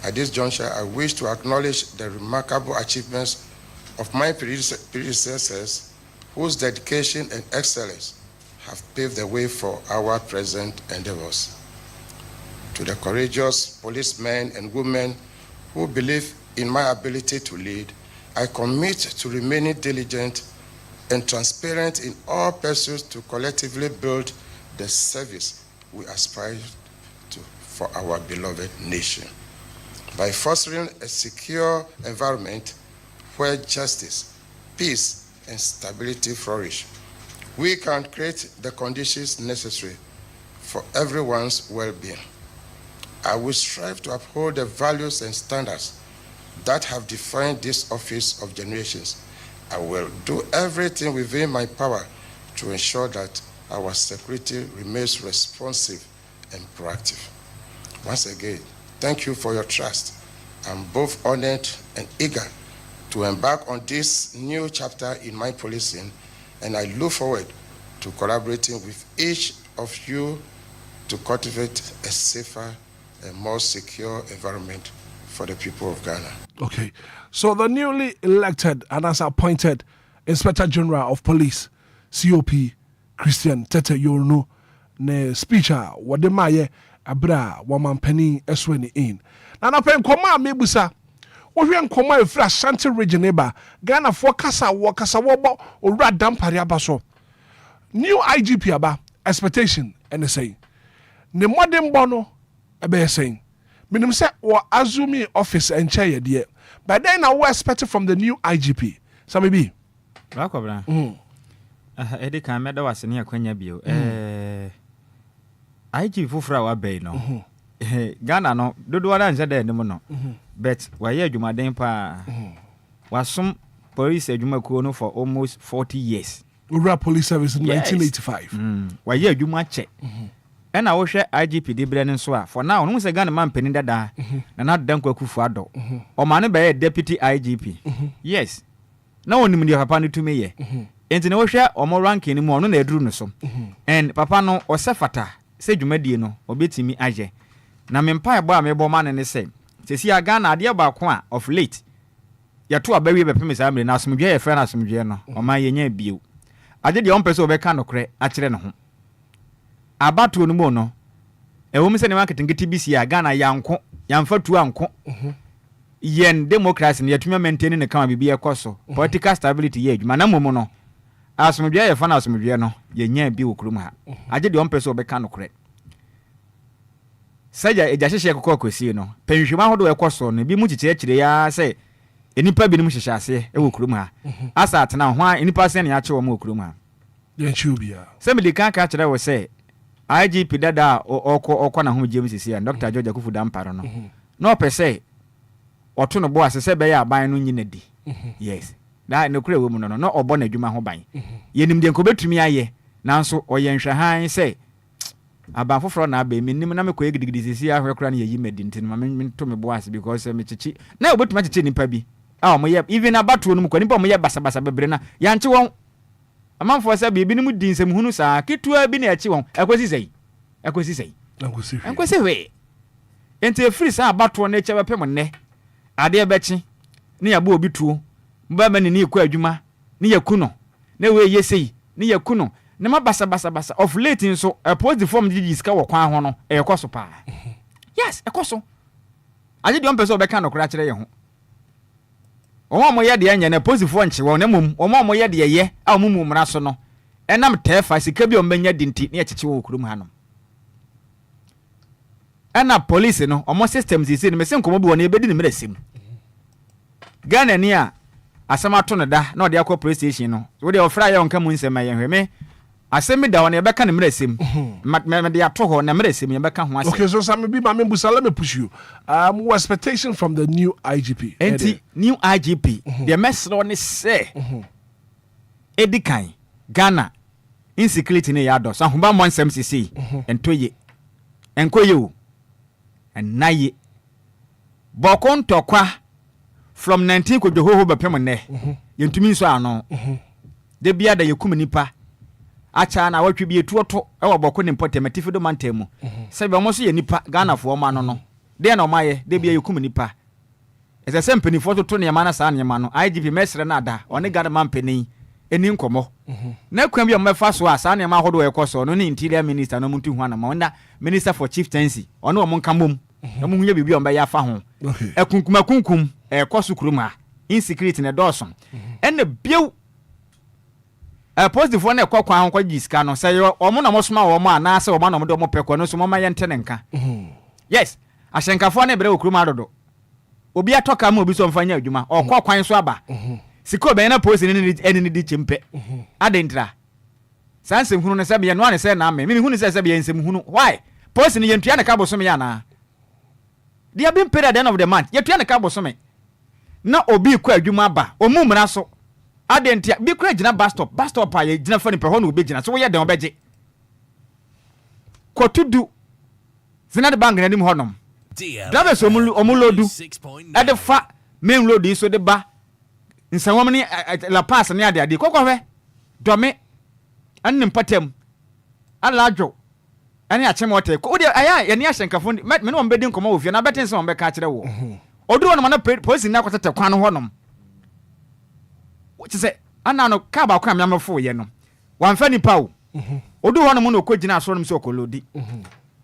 At this juncture, I wish to acknowledge the remarkable achievements of my predecessors, whose dedication and excellence have paved the way for our present endeavors. To the courageous policemen and women who believe in my ability to lead, I commit to remaining diligent and transparent in all pursuits to collectively build the service we aspire to for our beloved nation. By fostering a secure environment where justice, peace, and stability flourish, we can create the conditions necessary for everyone's well-being. I will strive to uphold the values and standards that have defined this office of generations. I will do everything within my power to ensure that our security remains responsive and proactive. Once again, thank you for your trust. I'm both honored and eager to embark on this new chapter in my policing, and I look forward to collaborating with each of you to cultivate a safer and more secure environment for the people of Ghana. Okay, so the newly elected and as appointed Inspector General of Police, COP Christian Tete Yorunu, ne speaker Wademaye Abra Wamampeni Esweni in. Nana pen koma mebusa. Ohwe nkoma efra Ashanti region eba Ghana for kasa wobo owura dampare abaso. New IGP aba expectation and say. Ne modern bono ebe saying. Minim say wa azumi office and chair de. But then I was expected from the new IGP. So maybe. Rakobra. Edi kan meda wasene akwanya bio. IG fufura wa bay no. Ghana no dodo wala nse de nim no. But waye adwumaden pa. Wasom police adwumakuo no for almost 40 years. Ura Police Service in 1985. Why yeah, you might check. And I will share IGP de Brennan Swa. For now, no say Ghana man penny that and not Danko Kufuado. Or man by deputy IGP. Yes. No one knew papa to me ye. And no share or more ranking anymore, no they drew no so. And papa no or Safata, say you medino, or beating me aje. Na empire boy me man and the same. Say see a Ghana dear bakwa of late. Ya two are very premise I mean, as Muja, a friend as Mujano, or my ye bill. I did the on person of a cano cre, actually no. About to no mono. A woman in marketing get TBC, Ghana young for two uncle. Yen democracy, yet me maintaining a can be a coso. Political stability, ye, manamono. As Muja, a fan as Mujano, ye nye bill cruma. I did the on person of a cano cre. Saja a jasha coco, see no. Pension do a coso, be much ya say. Any pub in Mushase, a wokruma. As at now, why any person actual mokruma. Then Chubia. Somebody can't catch that was say. IGP Dada or Kona whom James is here, and Dr. Georgia Kufu Damparano. No per se. Or Tono Boas, a Sebaya by Nunidi. Yes. That no clear woman, no or bonnet Juma Hobine. Yenim de Kobe to me, aye. Now so or Yen Shahan say. About for front, I be minimum quick disease here, her cranny, ye made into my men to me boas because I'm Michi. Now, what much in Pebby? Oh, my, even about to Mukonipo, Bassa Brena, Yancho. A month for Sabi, Binimu Din, some Hunusa, Kitu, Biniachi, Equasi, Equasi, into a free sa about to nature of Pemone. Adia Betchy, near Bo Bitu, Baban near Quajuma, near Kuno, no way ye say, near Kuno. Nema basa of late in so a post the form did scour quahono a cosopa. Yes, a coso. I did one person back on cratch. O mo ya de anya na post the form chi won mum o mo ya de ye a mumu mra so no. Enam tefa sika bi o menya dinti na echichi wo kurum hanom. Ena police no o mo systems isi ne mesen komo bi won e bedi ne mrasim. Ghana ni a asama to no da na o de akọ police station no. So de ofra ya onka mu nsema ye hweme. Asemi da won e beka ne mrasim. Me de ato ho na mrasim ye beka ho ase. Okay, so some be my member, let me push you. What expectation from the new IGP? New IGP. The message on is say Edikan Ghana insecurity ne yado. So humba mo nsem sisi entoye. Enkoye and naye. Bokon tokwa from 19 ko de ho bepem ne. Yentumi so ano. De bia da yekum nipa. Acha na watwi bi etuoto e wo boko ne mpotematifi do mantemu se be mo so ye nipa Ghana fo ma no de na omaye de bia yekum nipa ese se mpani fo to ne ma na sa ne ma no IGP mesre na da one Ghana man pani eni nkomo na kwan bi o mefa so a sa ne ma hodo e koso no ne interior minister no muntu hu ana ma onda minister for chieftaincy one o mo nka mom na mo hunya bibi o mba ya fa ho ekunkum e koso kuruma insecurity ne dawson ene biu post the phone e kwakwa anko giska no say omo na mosoma wo mo ana say omo na mo do mo peko no so mo ma yente ne nka yes ahyenkafo na bere okuruma dodo obi atoka ma obi so mfanya adwuma okwa so aba siko be na post ni di chimpe adentra sansem hunu ne se be no ane se na me hunu se be ensem hunu why post ni yentua ne ka bosom ya na dia been paid at the end of the month yetua ne ka bosom na obi kwa adwuma ba omumra so adentia bi kura gina bus stop aye gina fa ni pe ho no be gina so wo ye den obeje kotudu zina de bank na nim honom driver so omulodu e de fa main road so de ba nsanwom ni la pass ni ade kokofwe dome annim patem alajo ani acheme wote ko de aya ye ni ahyenkafo me no mbedi nkoma wo fie na beten se on be ka kire wo oduro no na police na kwatete kwan honom which say ana ka ba kwa amamfo ye no wan fa nipa wo odu ho no mo no kogina aso no so kolodi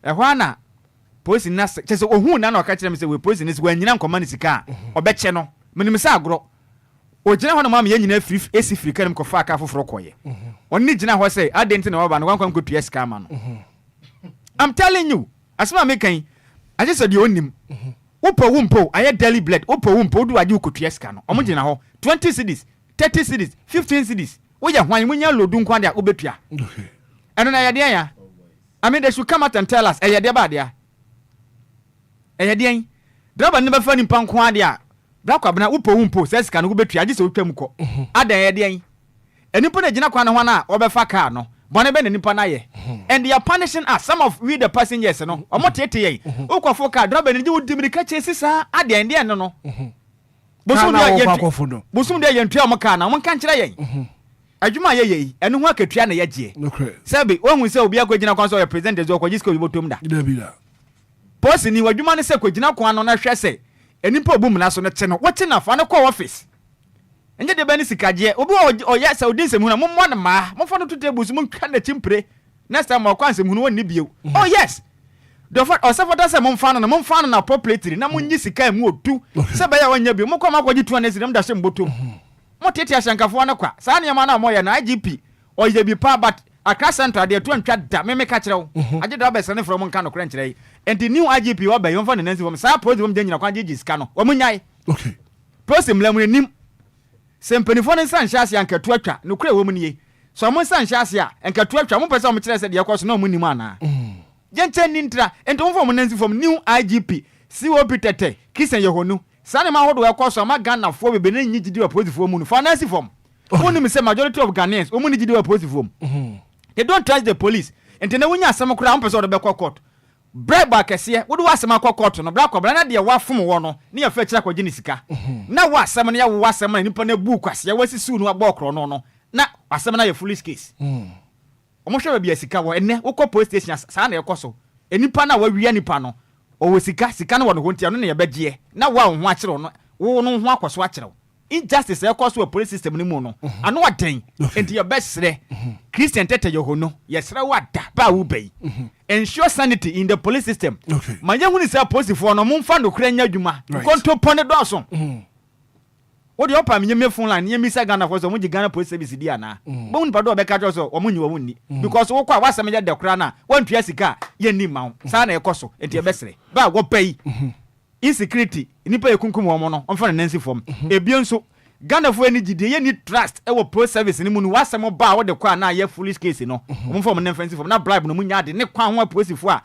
e ho ana police na se ohun na ka kire me se we police ni se wanyina nkoma ni sika obeche no menim se agro ogina ho no ma me nyina free esi free kan ko fa ka foforo koye onni gina ho se adenti na oba no kwankwan ko tua sika ma no I'm telling you asma me kan I just said you onim wumpo aye daily blood wumpo du aje ko tua sika no omo gina ho 20 cedis 30 cedis 15 cedis wo ya hwan munya lodu nkwan dia obetua eno na yade ya I mean they should come out and tell us yade ba dia yade driver ne ba fa ni pankwan dia bra kwa bna wumpo sesika no obetua age se otwam ko ada yade enipa na gina kwan ho na obefa car no bone be na nipa na ye and they are punishing us some of we the passengers no omotete ye ukofo car driver ni wo dimirika chesi sa ade ende no bosum de yentua mo car na mo kan kire ye adwuma ye enu ho akatua na ye gie sabi ohun se obi agogina kwan so represent ezo ko jisko bibotom da posi ni wadwuma ne se kogina kwan no na hwe se enipa obum na so ne te no wote na fa ne ko office enje de bani sikaje obi oya sa odin se mu na mo na ma mo fa no to table so mo twa na chimpre next time mo kwan se mu no woni bio oh yes do for osafota se mo fa no na appropriately na mo nyi sika mu otu se ba ya wanya bio mo kwa makoji 200 na mo da se mbotom mo tete ashankafo na kwa sa ne ma na mo ya na IGP oye bi pa but Accra Central de to antwa da me ka kire wo age da ba sene from nka no kire nkire and the new IGP wo ba yon fa ne nansi wo sa program de nyina kwa gigi sika no wo munyai okay prosim lamu nim sempenifo ne san hyase ankatu atwa no kire wo mu nie so mo san hyase a ankatu atwa mo pese mo kire se de yakọ so no mu nim ana genten nintra and on from nansi from new IGP COP tete Christian Yehonu sane ma hodo yakọ so ma Ghana fo be ne nyi gidi wa positive mu no fa nansi from woni me say majority of Ghanaians o mu ni gidi wa positive they don't trust the police and then when you asem kura am person be court bribe akese wo do asem akọ court no bra kobra na de wa fom wo no ne ya fa kira kwa gini sika na wa asem na ya wo asem na nipa na bu kwase ya wasisi no abọ no na asem na ya foolish case omo hwe bia sika wo enne wo kọ police station sa na ye kọ so enipa na wa wia nipa no o wo sika no wo no hontia no na ye begie na wa ho akire no wo no ho akoso akire injustice e cause we police system ni mu no ano waden enti your best re Christian tete Yohono yesra wada ba wo bai ensure sanity in the police system manye huni say police for no mumfa no kra nya adwuma konto pone doso wo de opa menye phone line nye misa Ghana for so mu Ghana police service di ana bo hun pado be ka jo so o munyi wo munni because wo kwa wasem ya de kra na wantua sika ye ni ma sa na e koso enti your best re ba wo bai insecurity nipa ekunkum wo mo no onfa nansi form ebionso Ghana fo ani gide ye ni trust e wo pro service ni mu no wasem ba wo de kwa na ye foolish case no omfa mo nanfansi form na bribe no mu nya de ne kwa ho aposifo a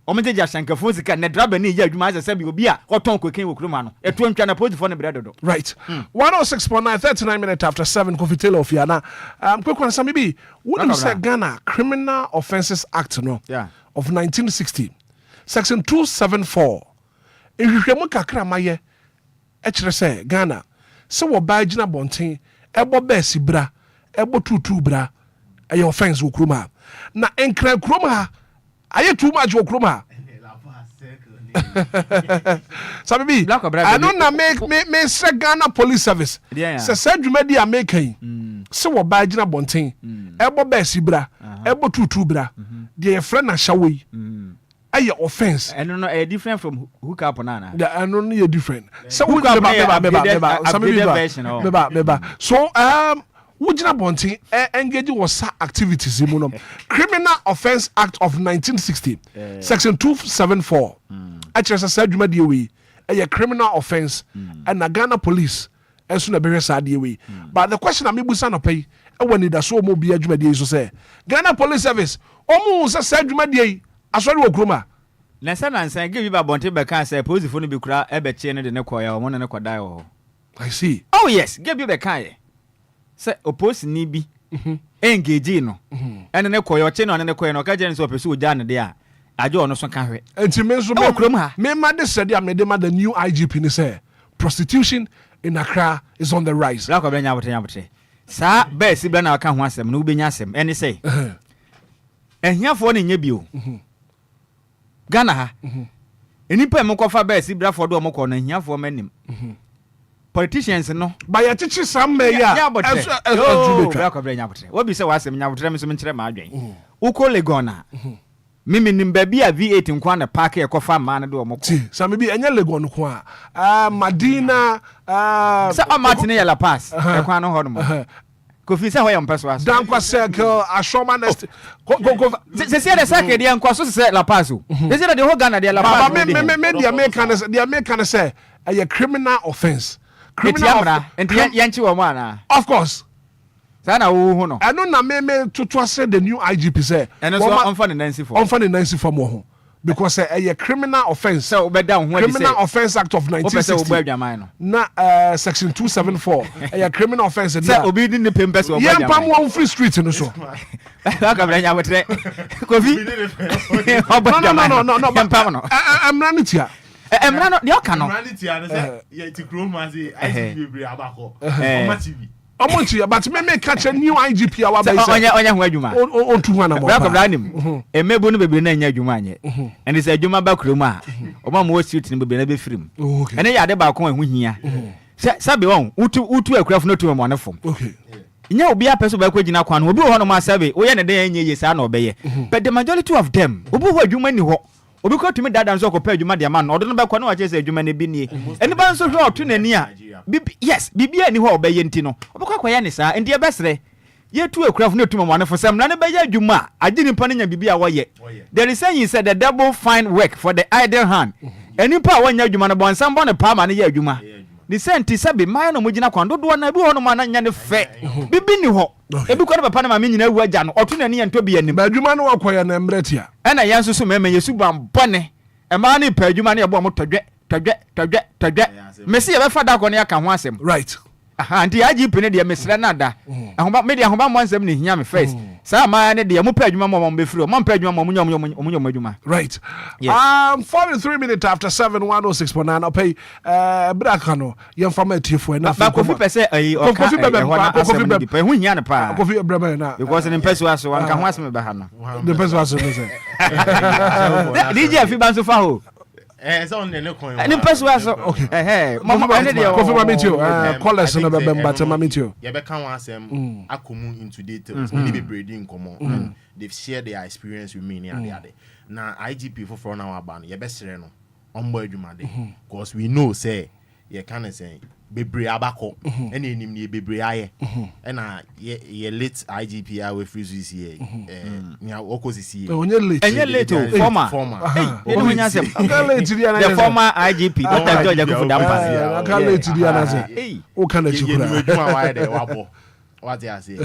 omeje ja shankafo sika ne driver ni ye adwuma ase bi obi a oton koken wo kroma no eto ntwa na aposifo ne bredo right 106.9 39 minutes after 7 Kofitelo of Yana quick one some be wouldn't say Ghana Criminal Offences Act no of 1960 section 274 ehwehwemu kakra maye ekire se Ghana se wo ba gina bonten ebo ba sibra ebo tutu bra aye offense wo kroma na enkra kroma aye too much wo kroma sabibi I don't na me se Ghana police service se sadwumadi American se wo ba gina bonten ebo ba sibra ebo tutu bra de friend na shawe aye offense and no different from hook up na I know you different so hook up meba so wujina bonti engage was activities mu no Criminal Offence Act of 1960 section 274 actually said dwuma de we a criminal offense and na Ghana police enso na be sa de we but the question am ebusa no pay e woni da so mo bia dwuma de so say Ghana police service omu say dwuma de asori wo kroma na say na say give you ba bonte be kan say police fo no be kura e be che ne de ne koya o mo ne kodai o I see oh yes give you be kan say opposite ni bi engage no ene ne koya o che no ne koya no ka je ne so pesu o ja ne de a ajo ono so kan hwe enti me so me ma de said am de ma the new IGP ni say prostitution in Accra is on the rise la ko be nya bote sa be si bla na ka ho asem no be nya asem ene say ehiafo ne nya bio Ghana ha enipa em kofa be si bra for do mo ko na ehiafo manim politicians no ba ya chichi sam me ya la ko be nya bote wo bi say wa asem nya bote me so me kire ma adwen uko legona mimi nimba bi a V8 nkwa na park e kofa ma na do mo ko same bi enye legon ko a Madina sa Martin ya La Paz e kwa no ho no mo Kofi say ho ya mpeso aso Dankwa circle Ashoma next se se de circle de nkwa so se La Paz o se se de ho Ghana de La Paz me the American say a criminal offense criminal enti yanchi wo mo ana of course sana wo hu no eno na me to say the new IGP say eno so on fa the Nancy form mo ho because a criminal offence. So Criminal Offence Act of 1960. Na section 274. A criminal offence. Say obi di ne pempes wo. Yem pam one free street no so. Aka bra nya wetre. Kofi. No. I'm running here. Emra no de oka no. Running here no say ye ti krom ma say IGP bebre abako. Oma TV. Omonti but me catch a new IGP awa be say. Onya hu adwuma. On tu hwana mo. Bra ko bra nim. Emebu no bebre na nya adwuma anye. And is adwuma ba krom a. Oba mo street ni bebre na be firim. Okay. Ene ya de ba ko hu hia. Sabe won utu akurafo no tu mo ne fom. Okay. Nya obi apeso ba kwa gina kwa no obi ho no ma sabe wo ye ne de anye ye sa na obeye. But the majority of them obi ho adwuma ni ho. Obi ko tumi dada nso ko pa adwuma de man odo no be kwa no wa che se adwuma ne bi nie. Eni ba nso hwe otu nani a. Yes, bibia ni ho obeye nti no. Obi kwa ya ne sa enti e besere. Ye tu akurafo no tu mo ne fo sam na ne be ya adwuma agi ni pa ne nya bibia wo ye. There is saying said the double fine work for the idle hand. Eni pa wa nya adwuma no bon sam bon ne pa ma ne ye adwuma. Ni senti sabe mai no mugina kwa dodo na bi ho no ma na nya ne fe. Bibi ni ho. Ebi kwa papa na ma me nyina wu agya no otu nani ya ntobi anim. Ba adwuma no wakoya na mretia. Ena yan so meme yesu bam bone. E ma ni pa adwuma na ye bo mo todwe. Messi ye be fada ko ne aka ho asem. Right. Aha nti IGP ne de mesra na da. Ehomba me de ehomba mo ansem ne hia me first. Sa ma ne de mo pa adwuma mo be free. Mo pa adwuma mo nyom adwuma. Right. Yes. 43 minutes after 7 106.9 pay braka no ye fama tifo na ba kofi pese ayi o kofi bebe pa hu hia ne pa. Kofi brema na. Because in peso aso an ka ho asem be ha no. The peso aso no say. DJ fi ban so fa ho. So on the coin. Any person was okay. Mama, coffee mamito. Call us on the bembata mamito. You better come once akomu into details. We need be breeding common. They've shared their experience with me near the other. Now IGP for now ban. You best no. On board you man. Because we know say you can't say bebre abako. Any name ni bebre aye. And ye late IGP awe freeze here. Nya okosi see. Enye late former. The former IGP Dr. George Akufu Dampasi. I can't let you answer. O kana chukura. What I say.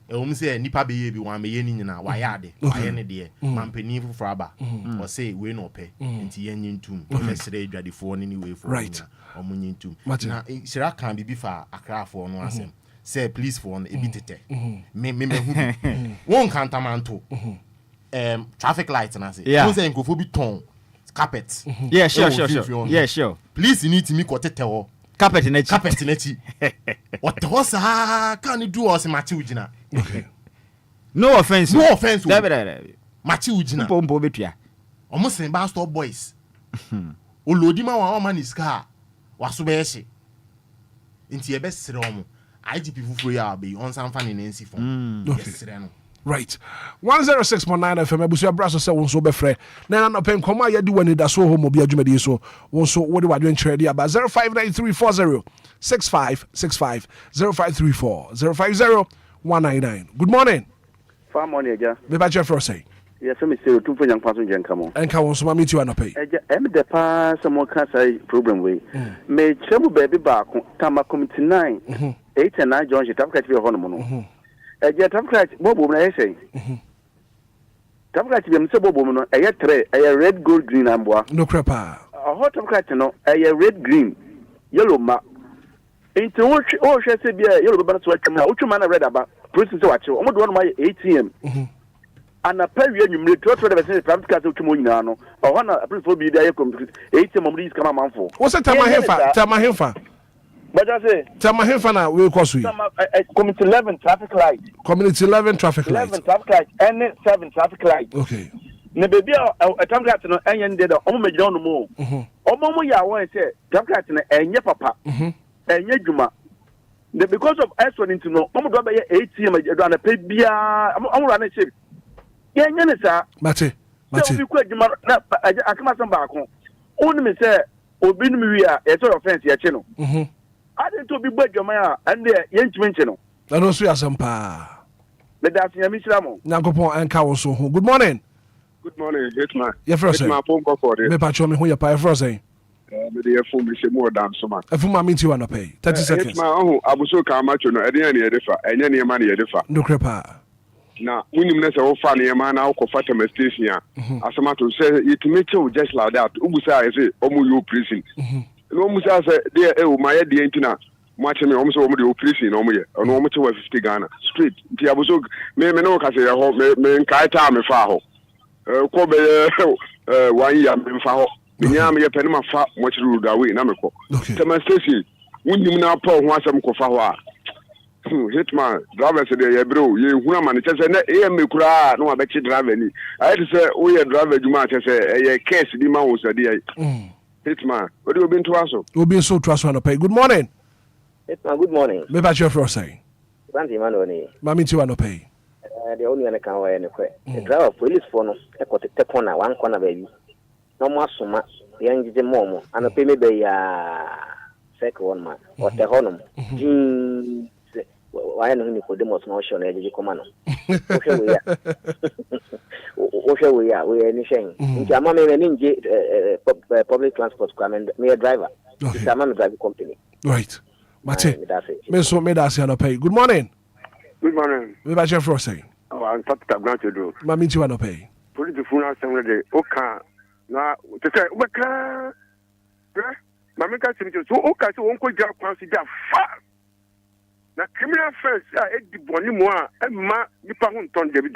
And say nipa be bi wan me ye ni nyina wa ya de wa ye ne de mampani foforo aba o say we no pe nti ye nyintum mesere adwadefo ni we for right omunyintum na sira kan bi fa akrafo no asem say please for on ebitete me hu won kantamanto traffic light na say won say nkofo bi ton carpet yeah sure yeah sure please you need to me kotete ho carpet na chi what the was can you do us machi ugina okay no offense machi ugina pompo betua omusen ba store boys olodi ma wa man is car waso be hye nti e be sere omo IGP fufu ya be on san fan ni nsi fon sere no right 106.9 FM abusu abraso se won so be frɛ na na pen koma ya di wani da so ho mo bi adwumadi so won so wo de wadwen kyerɛ dia ba 0593406565 0534050199 good morning fa morning eja me ba chef say yes me say otu fo nyankwa so njenka mo enka won so ma meet you anapay eja em de pa se mo ka sai program we me chemu baby ba ko tama committee 9 8 and 9 John Chitap ka ti ho no mo no eja tapcrat bobo na yesey tapcrat bi mse bobo no eye 3 eye red gold green amboa no crepa hot tapcrat no eye red green yellow ma into o hwe se bia yellow baba so atwam na na red aba process se wache o mo do no ma ATM ana pawie nwumre to de be tapcrat otwum nyina no o na principal bi dia computer ATM mo dis kama manfo wo se tamahefa But I say, Tamahefana will cost you. Community 11 traffic light. Community 11 traffic light. 11 traffic light and 7 traffic light. Okay. Ne baby a traffic light no enye de o me gina no mo. O mo ya won say traffic light no enye papa. Enye dwuma. Because of extra into no, o mo do be ATM do na pay bia o mo run shape. Ye enye ne sa. Mate. So bi kwa dwuma na akama san ba ko. Oni me say obi no mi wi a e so offense ye che no. I didn't to be Bajamaya and the Yenchmenchino. I don't see a sampa. The Dacia Mishramo. Nankopon and Kawaso. Good morning. Good morning, Hitman. Your first my phone call for it. Me patch me who your pie frozen. The phone is more than so much. If my meet you on a pay 30 seconds. Hitman, I was so calm, I didn't hear the fa, and any money at the fa. No crepa. na unim na se wo fa ne ma na wo fa tama station a asema to say it make you just like that ubusa I say omo you prison no musa say there e o ma ye de ntina mo ache me omo say omo de prison na omo ye no omo che wa 50 Ghana straight nti abuso me no ka say ho me nkai ta me fa ho ko be 1 year me fa ho me nya me ye pene ma fa mo che road away na me ko tama station unim na pa ho asem ko fa ho a Hitman driver say dey bro ye huna man che say na me kura no abechi driver ni I say we ye driver juma che say ye case bi ma wo say dey Hitman what do you been to aso obi so to aso no pay good morning Hitman good morning me ba che for say Randy man oni mami ti wa no pay the only one can wear ne kwe the driver police for no e ko tete corner one corner baby no mo asoma ye ngije momo ana pay me be ya second one man o te honum why no ni ko demos no show na eji koma no o she we ya we ni shen nti ama me ni nje public transport kwa me driver it's ama me drive company right mate me so me da say no pay good morning me ba chef say oh I'm talking to grant you mami ti wa no pay police phone assembly de o kan na te say o ka mami ka simi so o ka so won ko ja kwan si da fa na criminal offense e di boni mo a e ma nipa ho nton debi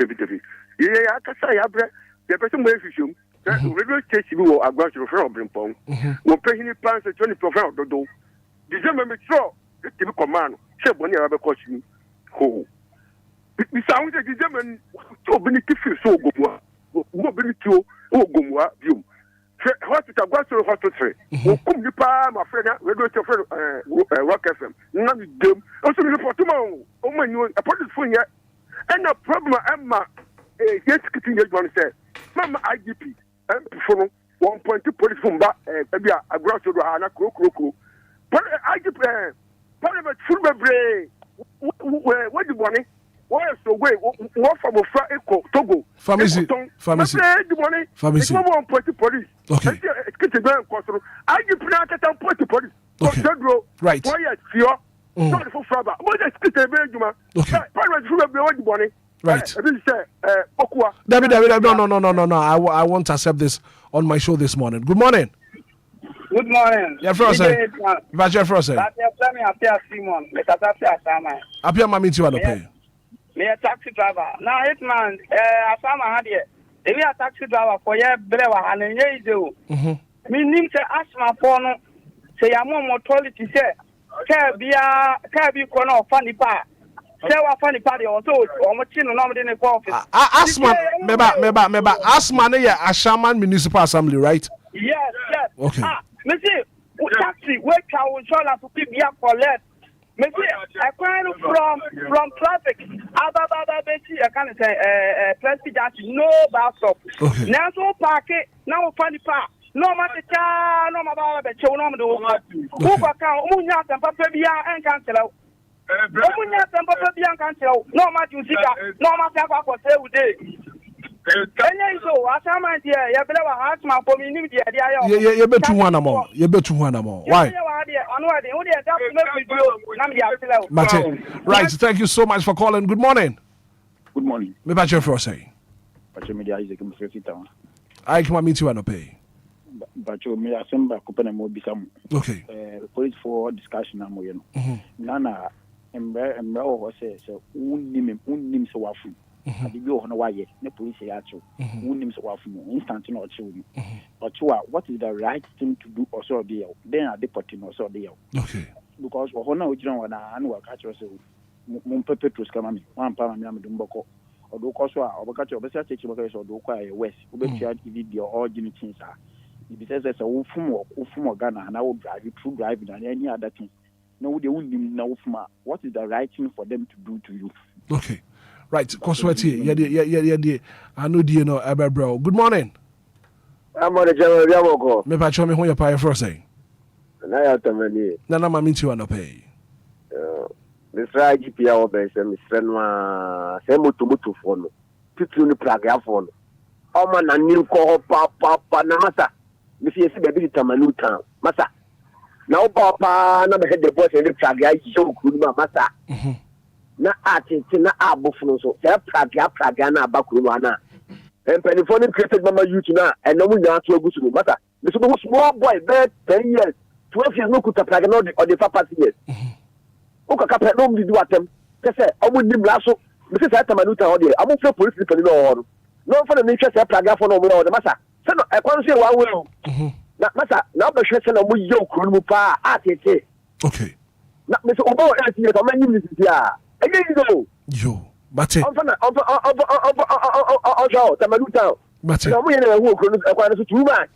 ye ya kasa ya bre ye person mo efishum radio station bi wo agbacho for obrimpon wo pehini pan se 20% dodo December me tro e ti bi command se boni ya be coach ni ho bi sound se December to bi ni kifi so gomwa wo bi ni tio o gomwa biom se hospital gwaso hospital wo kum nipa ma freda radio station Rock FM na mi dem o so mi report ma o ma nyu a police phone ya and the problem Emma yes kitchen one say mama IGP for 1.2 police from ba e agro so do na kro but IGP parliament full bebre what the money what so way what from fra eco Togo pharmacy 1.2 police okay kitchen go control IGP na kata 1.2 police right why you fear not for fraba what is kitchen be juma parliament full bebre what the money right Okua David no I want to accept this on my show this morning good morning yeah Frost but your Frost apia mami ti wa no pay me a taxi driver now Hitman asama ha de e me a taxi driver for ye bre wa ha ne ye ize o me nim se asma for no se ya mo mortality se ka bi ko na ofa nipa se wa fa nipa de o so o mo chi no na mo de ne ko office asma meba asma ne ya Ashaman Municipal Assembly right yes okay me see taxi we ka o insurance to be collect me see I kind from traffic ababa beti I can say president no bus stop now so park now fa nipa no matter no ma ba be che no mo do who ba kan o nya tempa pa bia en kan tele o nya tempa pa bia kan tele no ma ju sika no ma ta kwa ko se ude enya iso asama dia ya bele wa hatma for me nim dia dia ye betu ho anamo why Mate, right, thank you so much for calling. Good morning. Me ba che for say. Pacho me dia Isaac me fita. I come meet you and pay. Pacho me asemba ko pena mo bisam. Okay. Police for discussion am yo no. Nana embe o say unnim so wafu. Adi bi o hono waye na police ya acho. Unnim so wafu mo instant na ocho ni. Ocho what is the right thing to do also dey. Then I deport him also dey. Okay. Because ohona ojira wana anu wa catch us mum pepetrus kama mi wan pa mi am dumboko odo ko so a obaka che obesa chechi baka so odo kwa ye west obetia video all gini things are it says that wo fum Ghana na wo drive true driving and any other thing no we dey unnim na wo fuma what is the right thing for them to do to you okay right koswati ye anu die no ebebro good morning I'm on the general biamoko me pa cho me ho ye pa for say na ya tamani na mami ti wa no pay Mr. IGP a obe se Mr. Nwa se mutu fo no titu ni praga fo no o ma na ni ko pa na masa mi fi esi be bi tamani town masa na o pa na be head the boss ni praga yi so ku ma masa na atete na abofo so se praga na abakuru no ana empenifo ni created mama youth na eno mu nya to agusu no mata me so small boy be 10 years 12 years no kuta praga no de papa years o ka kapɛ no mu di watem kese omu di blaso me se tamanuta ho de amu fe police ni no ho no fa na ni hwɛ se praga fo no mu no de masa se no ekwan so e wa wo na masa na ba hwɛ se na mu ye okuru mu pa atete okay na me so obo e ti e to many ni ti a yo bate Bate.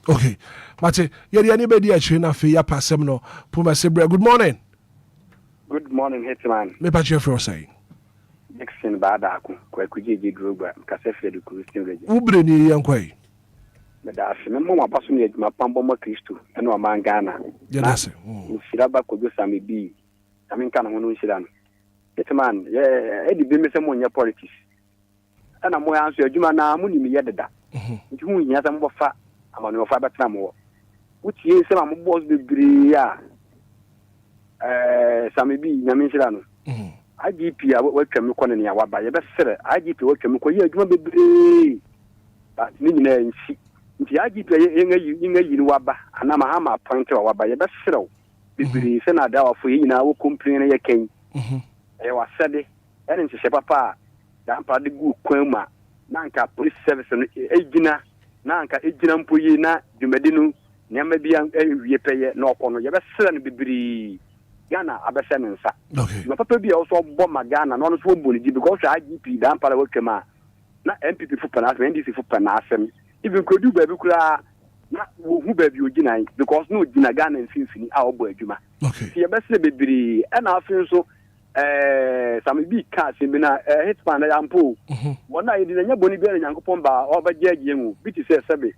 Okay. Bate, yeri ani bedi achire na fe ya pasem no. Puma sebre. Good morning. Good morning, Hitman. Me pa chef say. Nixon bada aku kwa kujiji droga kasefe du Christian reje. Ubre ni yankwai. Me da se me mo mapaso ni adwuma pambo mo Kristo ene o man Ghana. Ya da se. Nsira ba ko gosa me bi. Ami nka na ho no nsira no. Hitman, edi bi me se mo nya politics. Ana mo ya anso adwuma na mo ni me yededa. Nti hu nya sam bofa amane bofa betena mo. Wutie se ma mo boss bebre a samebi nyame nsira no. IGP a watwa me kone ne ya waba ye besere IGP watwa me ko ye adwuma bebre. Ba ni nyina nsi. Nti IGP yenga yi ni waba ana ma ama point wa waba ye besere bebre se na da wafo ye nyina wo complain ye ken. Wa sede ene nse papa da ampa de gu kwanma na nka police service no ejina na nka ejina mpoyi na dwumade no nyama bia ewie peye na okono ye besere no bibiri Ghana abese ne nsa okay ma papa bia also bo ma Ghana no so bo ni because IGP da ampa la wotwema na MPP fu pana NDC fu pana asem even kodu ba bi kura na wo hu ba bi ogina because no ogina Ghana mfimfini a obo adwuma okay ye besere bibiri e na afin so some big cars in Bina, Hitman, Ampo. One night, the Yaboni Bear and Yankopon Bar, or by Jamu, which is a Sabi,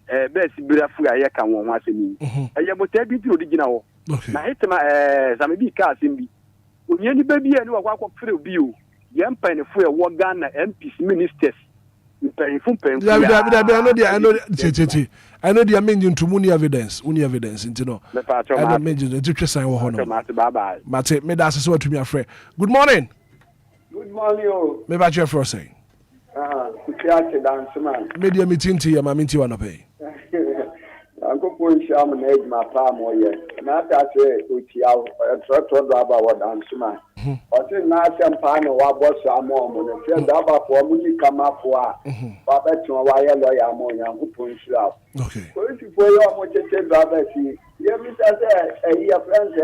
Bess Birafu, I can one once in me. I am what I be to original. Now, Hitman, some big cars in me. When any baby and walk up through view, Yampa and a full war Ghana MPs ministers. I know they are mentioned to money evidence, you know. I don't mention the teacher sign or honor. Mate, me that's so to me a friend. Good morning. Good morning, me about your first say. Dance man. Media meeting to your mammy to one pay. Uncle Point Sham and Egg my palm or yet. Not that way, which you have a tractor driver or dance man. But in Nasan Pano, what was some moment? If you're double for me, come up for Papa to a wire lawyer, Uncle Point Sham. Okay. So if you for your motor driver, see, you miss a year friend,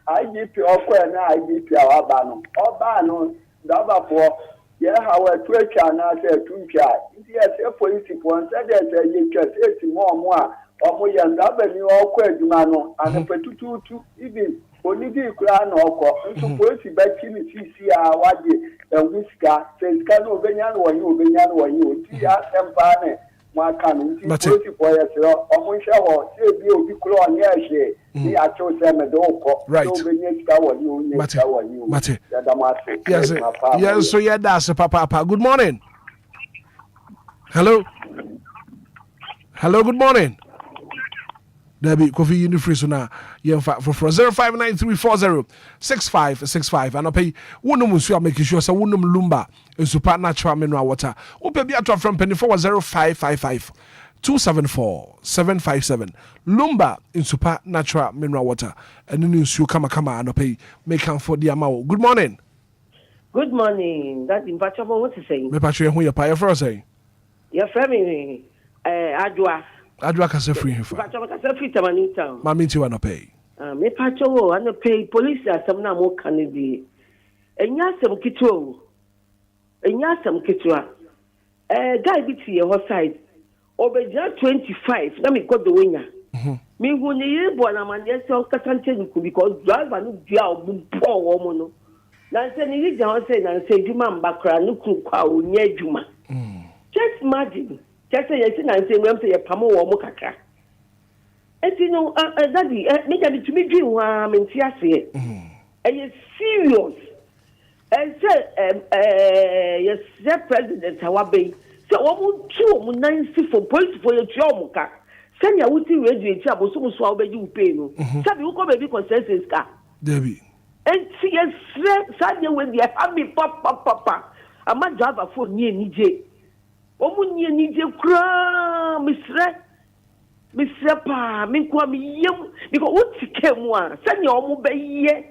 IGP or IGP or Bano, or Bano, double for. Yeah, how a twitch and I said, two chat. Yes, a police one said, you can say more. Omo yanda ba ni okọ adwuma no anapetututu even onidi kura na okọ nso polisi ba chi ni sisi a wade enwuska sika no obenya no wonyi oti ya sempa ne mwaka no nti polisi boye sero omo hwe ho se bi obi kura onye ahye ni acho se me do okọ so obenya sika wonyi Mate. ya damase Yes, so yeah, that's papa. Good morning. Hello, good morning. Debbie, Kofi Unifriso na yemfa for 0593406565 and pay wonum nsu make sure say wonum Lumba super natural mineral water. Ope bi atwa from penny 40555 274-757 Lumba in super natural mineral water and nsu kama and pay make am for the amount. Good morning. Good morning. That impatchable what you saying? Me patch who your pay for say. Your family Adwa kase free him. Patcho kase free Tamanita. Mami ti wana pay. Me patcho ana pay police asem na mo kanedi. Enya asem kitwo. Guy bi ti your side. Obeja 25 na me go the winner. Me hu ni yebo na man yes on kasante nku because driver no bia obumpo wo mo no. Na say ni ri jan say na say djuma mbakra no ku kwa onya djuma. Just imagine. Just say yes na say we am say pamo wo mo kakra. Eti no daddy me jadi to me dream wa me nti ase. E serious. And say yes the president awabe. So wo mu tu mu nansi for police for your job ka. Senya wuti radio eti aboso mu so awobeji wo pay no. Sabi wo ko be consensus ka. Debbie. and see a Sunday when you have me papa. A man driver for near Nije. Omunia Nije cry, Mr. Pa, Minquam Yum, because what came one, send your mobile.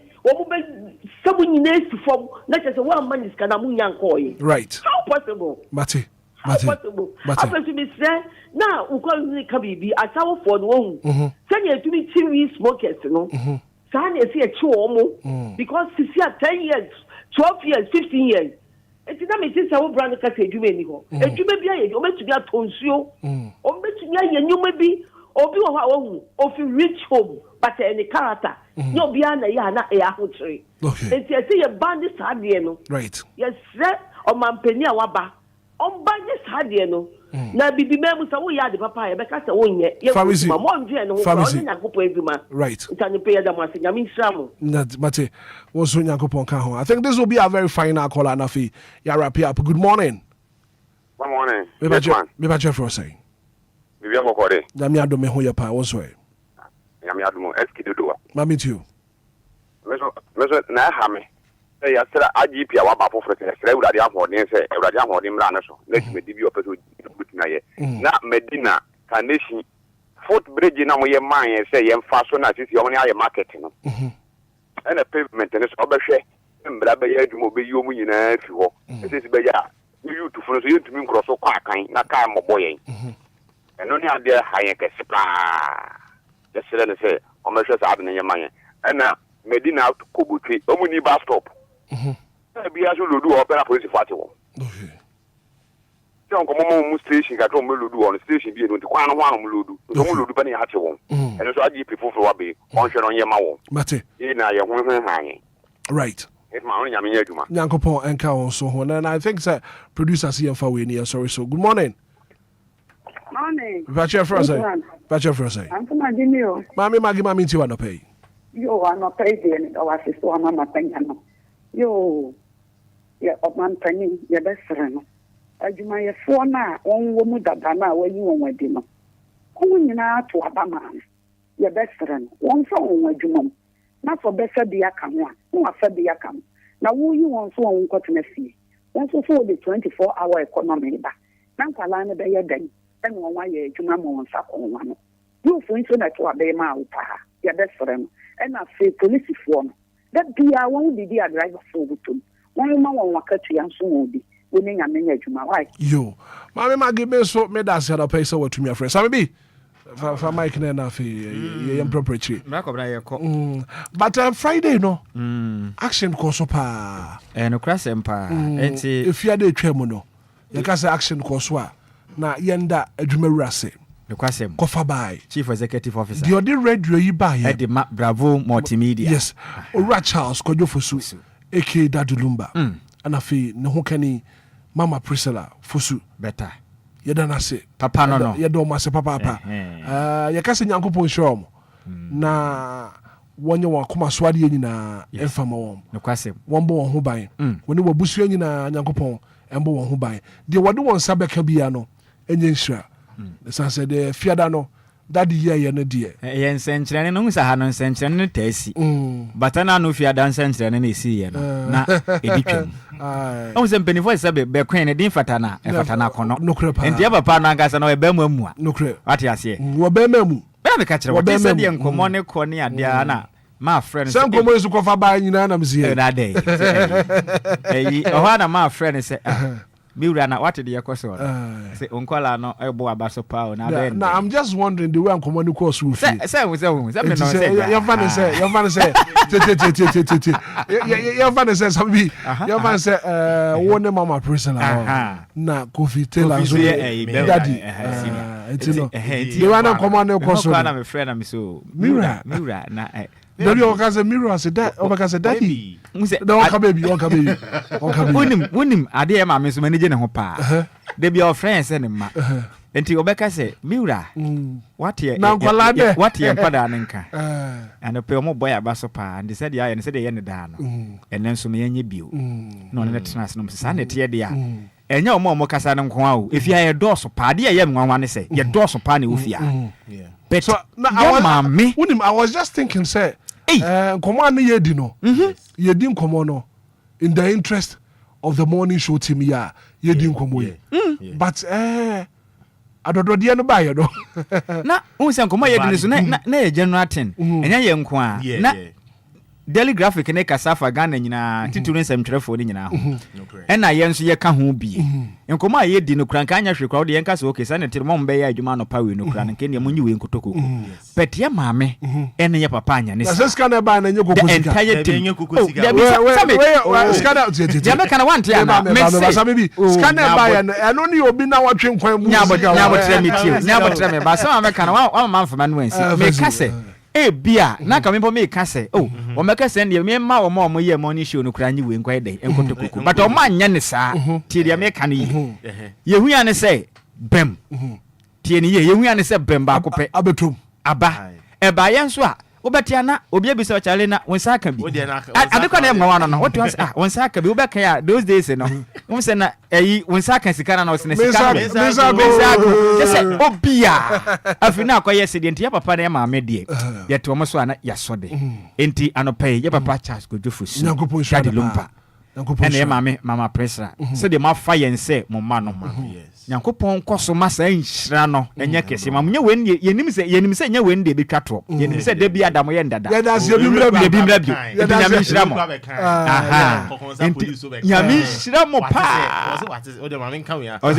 Someone needs to form not as a 1 man is Kanamunyan Koi. Right. How possible? Mate. How possible? After to be said, now we call me Kabibi, a tower for the home. Send you to me TV smokers, you know. San is here 2 or more because she's here 10 years, 12 years, 15 years. It's not me since I will brand a cassette, you may know. And you may be a woman to get tonsio, or maybe you may be, or be of you reach home, but any character. No beyond a yana a tree. Okay. And I see a bandit hadiano. Right. Yes, sir, or Mampenia Waba. On bandit hadiano. Now be the members of the papa, because I won yet. Family. Right. It's an pay them. I mean, some. Not Mate was soon Yakupon Kaho. I think this will be a very final call, Anafi. Yarapi up. Good morning. Good morning. Maybe Jeff was saying. We have a call. Damia do me who your pa also. Yamiadumo Eskidu. Mammy too. Mr. Nahame. Say, I said, IGP, our Bapo for the Radia Hornin, say, Radia Hornin Ranaso. Let me give you a person with Not Medina, Carnation, Fort Bridge in our mind and say, I'm faster as is the only marketing. And a pavement and it's overshare. And Brabay to mobile you in a few. This is Baya. You to follow you to me cross so quite kind, not kind of boy. And only idea high a just say, I'm not sure I'm in your mind. And now, Medina out to Kubuti, Omuni bus stop. Be as you do opera police festival. Don't come on station, got on Muludu on the station being with the one Muludu, the Muludu Penny Hatchel. And so I give people for Wabi, on your mouth. Mate. In a young hanging. Right. It's my only Yaminjuma. Yankopo and Cow so on. And I think that producers here for Winnie. Sorry, so good morning. Morning. Bachelor Frost. Bachelor Frost. I'm from Magimio. Mammy, to an pay. You are not paid, or I saw Mamma Pengano. You, of man penny, your best friend. As you may have 4 now, one woman that Dana when you went dinner. Going now to Abaman, your best friend, one song with you, mum. Not for better the account, no, I said the account. Now, who you want so on got to see? Once for the 24-hour economy back. Nankalana Bay then. And 1 year to Mamma on Sakon. You for internet to obey my your best friend, and I say police form. That be I won't be a driver for the one woman won't cut you and soon be winning a minute to my wife. You, Mammy, my give me so made us set a pace over to me, friend. Some be for Mike and enough, property. But Friday, no action course up and a crass empire. And if you are the tremono, the cast action course. Na yenda adwumawura se Bekwasem kofa bai Chief Executive Officer the other radio yi ba ye the Bravo Multimedia. Yes, Ora Charles Kojofosu aka Dadu Lumba and afi ne ho kani Mama Priscilla Fosu better yeda na se papa no yeda o ma se papa yakase Nyankopon hwom na wonye wakoma swade nyina emfama won Bekwasem won bo won ho ban woni wabusu nyina Nyankopon embo won ho ban de wode won sabeka bia no enye nhira the said the fiada no that the year no die yen senkyerene no nsa ha no senkyerene no taasi but na no fiada senkyerene na esi ye no na editwam o se mpenifo se be kwen ne din fatana fatana kono enti papa na ngasa na we ba mu amua nokre ate ase wo ba mamu ba be ka kire wo de se de nkomo ne ko ne ade na my friend some komo esu ko fa ba nyina na mzie na dey o ha na my friend say Miura na what did you call so? Say unkola no ebo abaso pa na be. Now I'm just wondering the way I'm coming course with you. Say me no say. Your fan say your fan say somebody. Your fan say one Mama Priscilla na Kofi Taylor so daddy. The one I'm coming course so. Na me friend am so. Miura na Daddy okaze mirror say that okaze daddy. Don't come baby. Unim ade ma me so manage ne ho pa. They be your friends and ma. Enti obeka say Miura. What here? What here pada nka. And pe omo boy abaso pa and they said ya and said ye ne da no. And then so me yenye bio. No ne trans no sa ne tie de a. Enya omo kasa ne nko a o. If ya doso pa de ye nwanwa ne say ye doso pa ne ofia. So now I was just thinking say Nkɔmɔ ne yedi no. Yedi nkɔmɔ no in the interest of the morning show team ya yedi nkɔmɔ yi. But adododeɛ no ba yɛ do. Na unse nkɔmɔ yedi no so na yɛ general ten. Enya yɛ nko a. Na Daily Graphic ne kasafa Ghana nyina tituru nsɛm twerɛfo ne nyina ho. Ɛna yɛn nso yɛ ka ho bi. Nkɔmɔ a yedi no kran ka anya hwe crowd yɛn ka so okay sa ne tiri mom bɛ yɛ adwuma no pawe no kran nke ne munyi we nkotoko. Petia maame ɛne yɛ papa anya ne sa. Na sika na ba na nye kokosika. The entire team. Sika na kana wante ana. Sika na ba ya ɛno ne obi na watwe nkwan mu. Nyabo tre me ba sa maame kana wa manfama no ansi. Me ka se bia na ka mempo me ka se o meka se ne me ma wo ma mo ye morning show no kura nyi we nkwa dey enkotokoko but o ma nya ne saa tie dia me ka ne yi yehu ya ne se bem tie ne ye yehu ya ne se bem ba akopɛ abetom aba eba ye nso a wobetia na obi abisa chale na wonsa aka bi adekwa na emwa no wotu wonsa aka bi wobeka ya those days no won se na wonsa aka sika na wonse na sika go just Obia afina akoye sedient ya papa na ya maame de ye to mo so ana ya sode enti anopai ya papa Charles Gojofusu Daddy Lumba ene ya maame mama Presra se de ma fa yen se mo ma no Nyankopɔn koso masa nhira no enye kese ma munye wen yenim se nya wen de betwa to yenim se de bia damo ye ndada ya da se bi mra bi ya da se nhira mo aha nyame nhira mo pa o de ma men kan ya what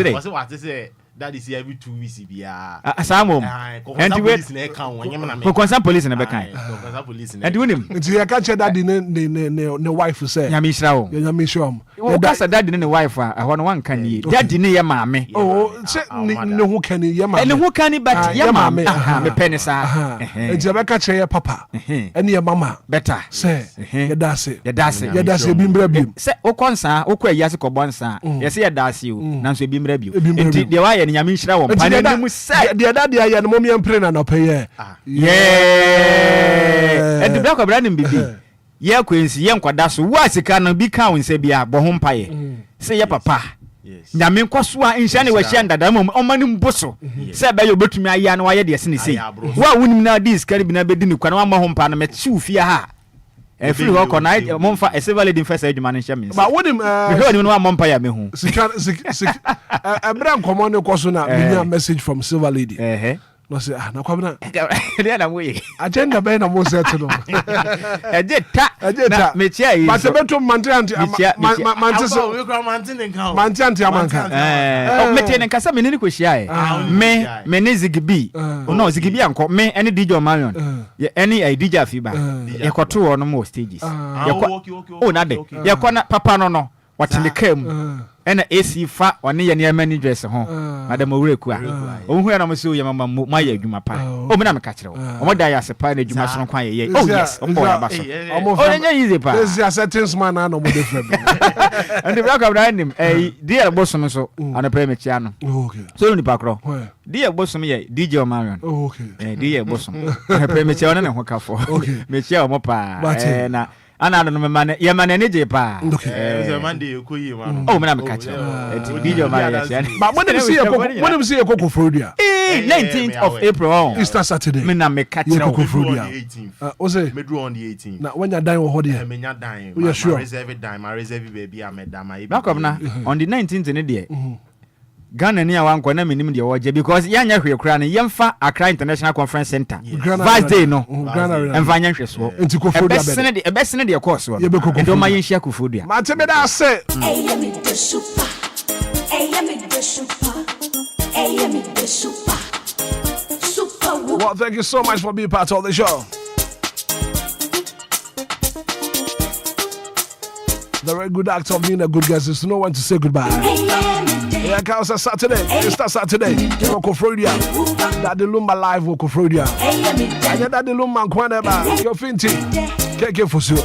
say that is every 2 weeks bia asamom and police na kan won na me concern police na be kan concern police na and wonim nti ya ka che daddy ne wife say nyame nhira wo ya nyame nhira mo o ka sa daddy ne wife a ho no wan kan ni daddy ne ye maame se ne ho kan ni ye maame ne ho kan ni but ye maame aha me pene sa nti ya be ka che ye papa ene ye mama better say ya da se bi mbra bi se o konsa o kwa yase ko bonsa ye se ya da se o nanso bi mbra bi nti de wa ye nyame nhira wo pa ne mu sai de daddy ya ne mom ye mpre na no pay yeah and the black brand bibi ye kwensi ye nkwada so wa sika no bi ka wonse bia bo ho mpaye se ye papa nyame nkoso a nhia ne wa hia ndada mom omani mboso se ba ye obetumi aya na wa ye de se ne sei wa wunim na dis kari bi na bedi ni kwa na wa ma ho mpa na mechi ufia ha free work on night momfa a civil lady first adwuma ne hia me ba wonim me wa mompa ya me hu sika ebra nkomo ne koso na me message from civil lady no say na kwabna dia na moye agenda be na mo set no agenda me chia yi but beto mantanti so we kra mantin nkan mantanti amanka o mete ne kasa me ne ko hia me ne zigbi no zigbi anko me ene DJ Omarion ye ene DJ Afiba ye koto wo no mo stages ye ko na de ye ko na papa no watene kam ena AC fa one ye ne mani dress ho madam Owureku a ohun ya na mo se o ye mama ma ya adwuma pa o me na me ka kire o mo da ya se pa na adwuma so kwan ye oh yes o boy abaso o nya easy pa this is settings man na no mo different and the black of random dear bosom so ana pay me chia no okay so ni pa kro dear bosom ye DJ Omarion okay dear bosom ana pay me chia na ho ka fo me chia o mo pa na ana no me mane ye mane ne je pa so Monday ko yi ma oh me na me catch DJ Omarion ya but when see Koko Frodia 19th of April Easter Saturday me na me catch Koko Frodia o say me do on the 18th na when you die wo ho de me nya dan we sure my reserve baby am da my back up na on the 19th ne de Ghana ni awankwa na menim de woje because yanya hwe kura ne yemfa Accra International Conference Center Vice Day no emfa nya hwe so enti Kofodua ebesene de course wo endo ma yenhia Kofodua ma tebe da se me the super well, thank you so much for being part of the show. The very good act of being a good guest is to know when to say goodbye. Yeah, it's a Saturday. It's a Saturday. Koko Frodia. That the Lumba live Koko Frodia. And that the Lumba Kwaneba. Your Finti. Keke for sure.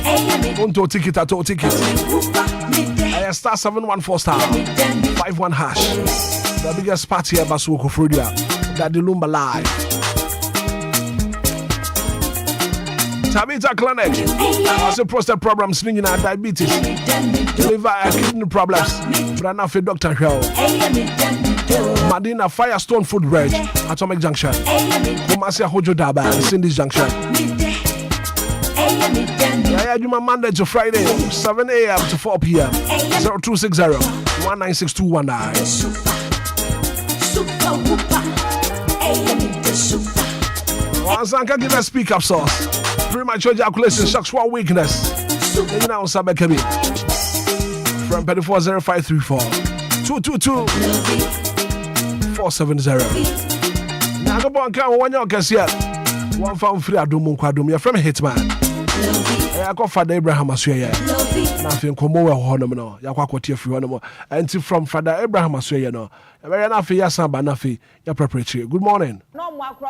Unto ticket at all tickets. I star 714 star 51 hash. The biggest party ever so Koko Frodia. That the Lumba live. Tabita Clinic. Also prostate problems, diabetes, liver and kidney problems. Branafe Dr. Hell. Madina Firestone Food Bridge, Atomic Junction. Kumasia Hojo Daba, Cindy's Junction. Yeah, you my Monday to Friday, 7 a.m. to 4 p.m. 0260-196-219. Once I can give a speak up sauce. Premature ejaculation, sexual weakness. You know, Sabe Kemi. From 340534 222-470. Now go on, come on, you can see it. One found free Adum Kwadum. You're from Hitman. I got Father Abraham Asuya. Nothing come over Honomo. Yakwati free Honomo. And from Father Abraham Asuya. No, very enough. Yasan Banafi. Your preparatory. Good morning.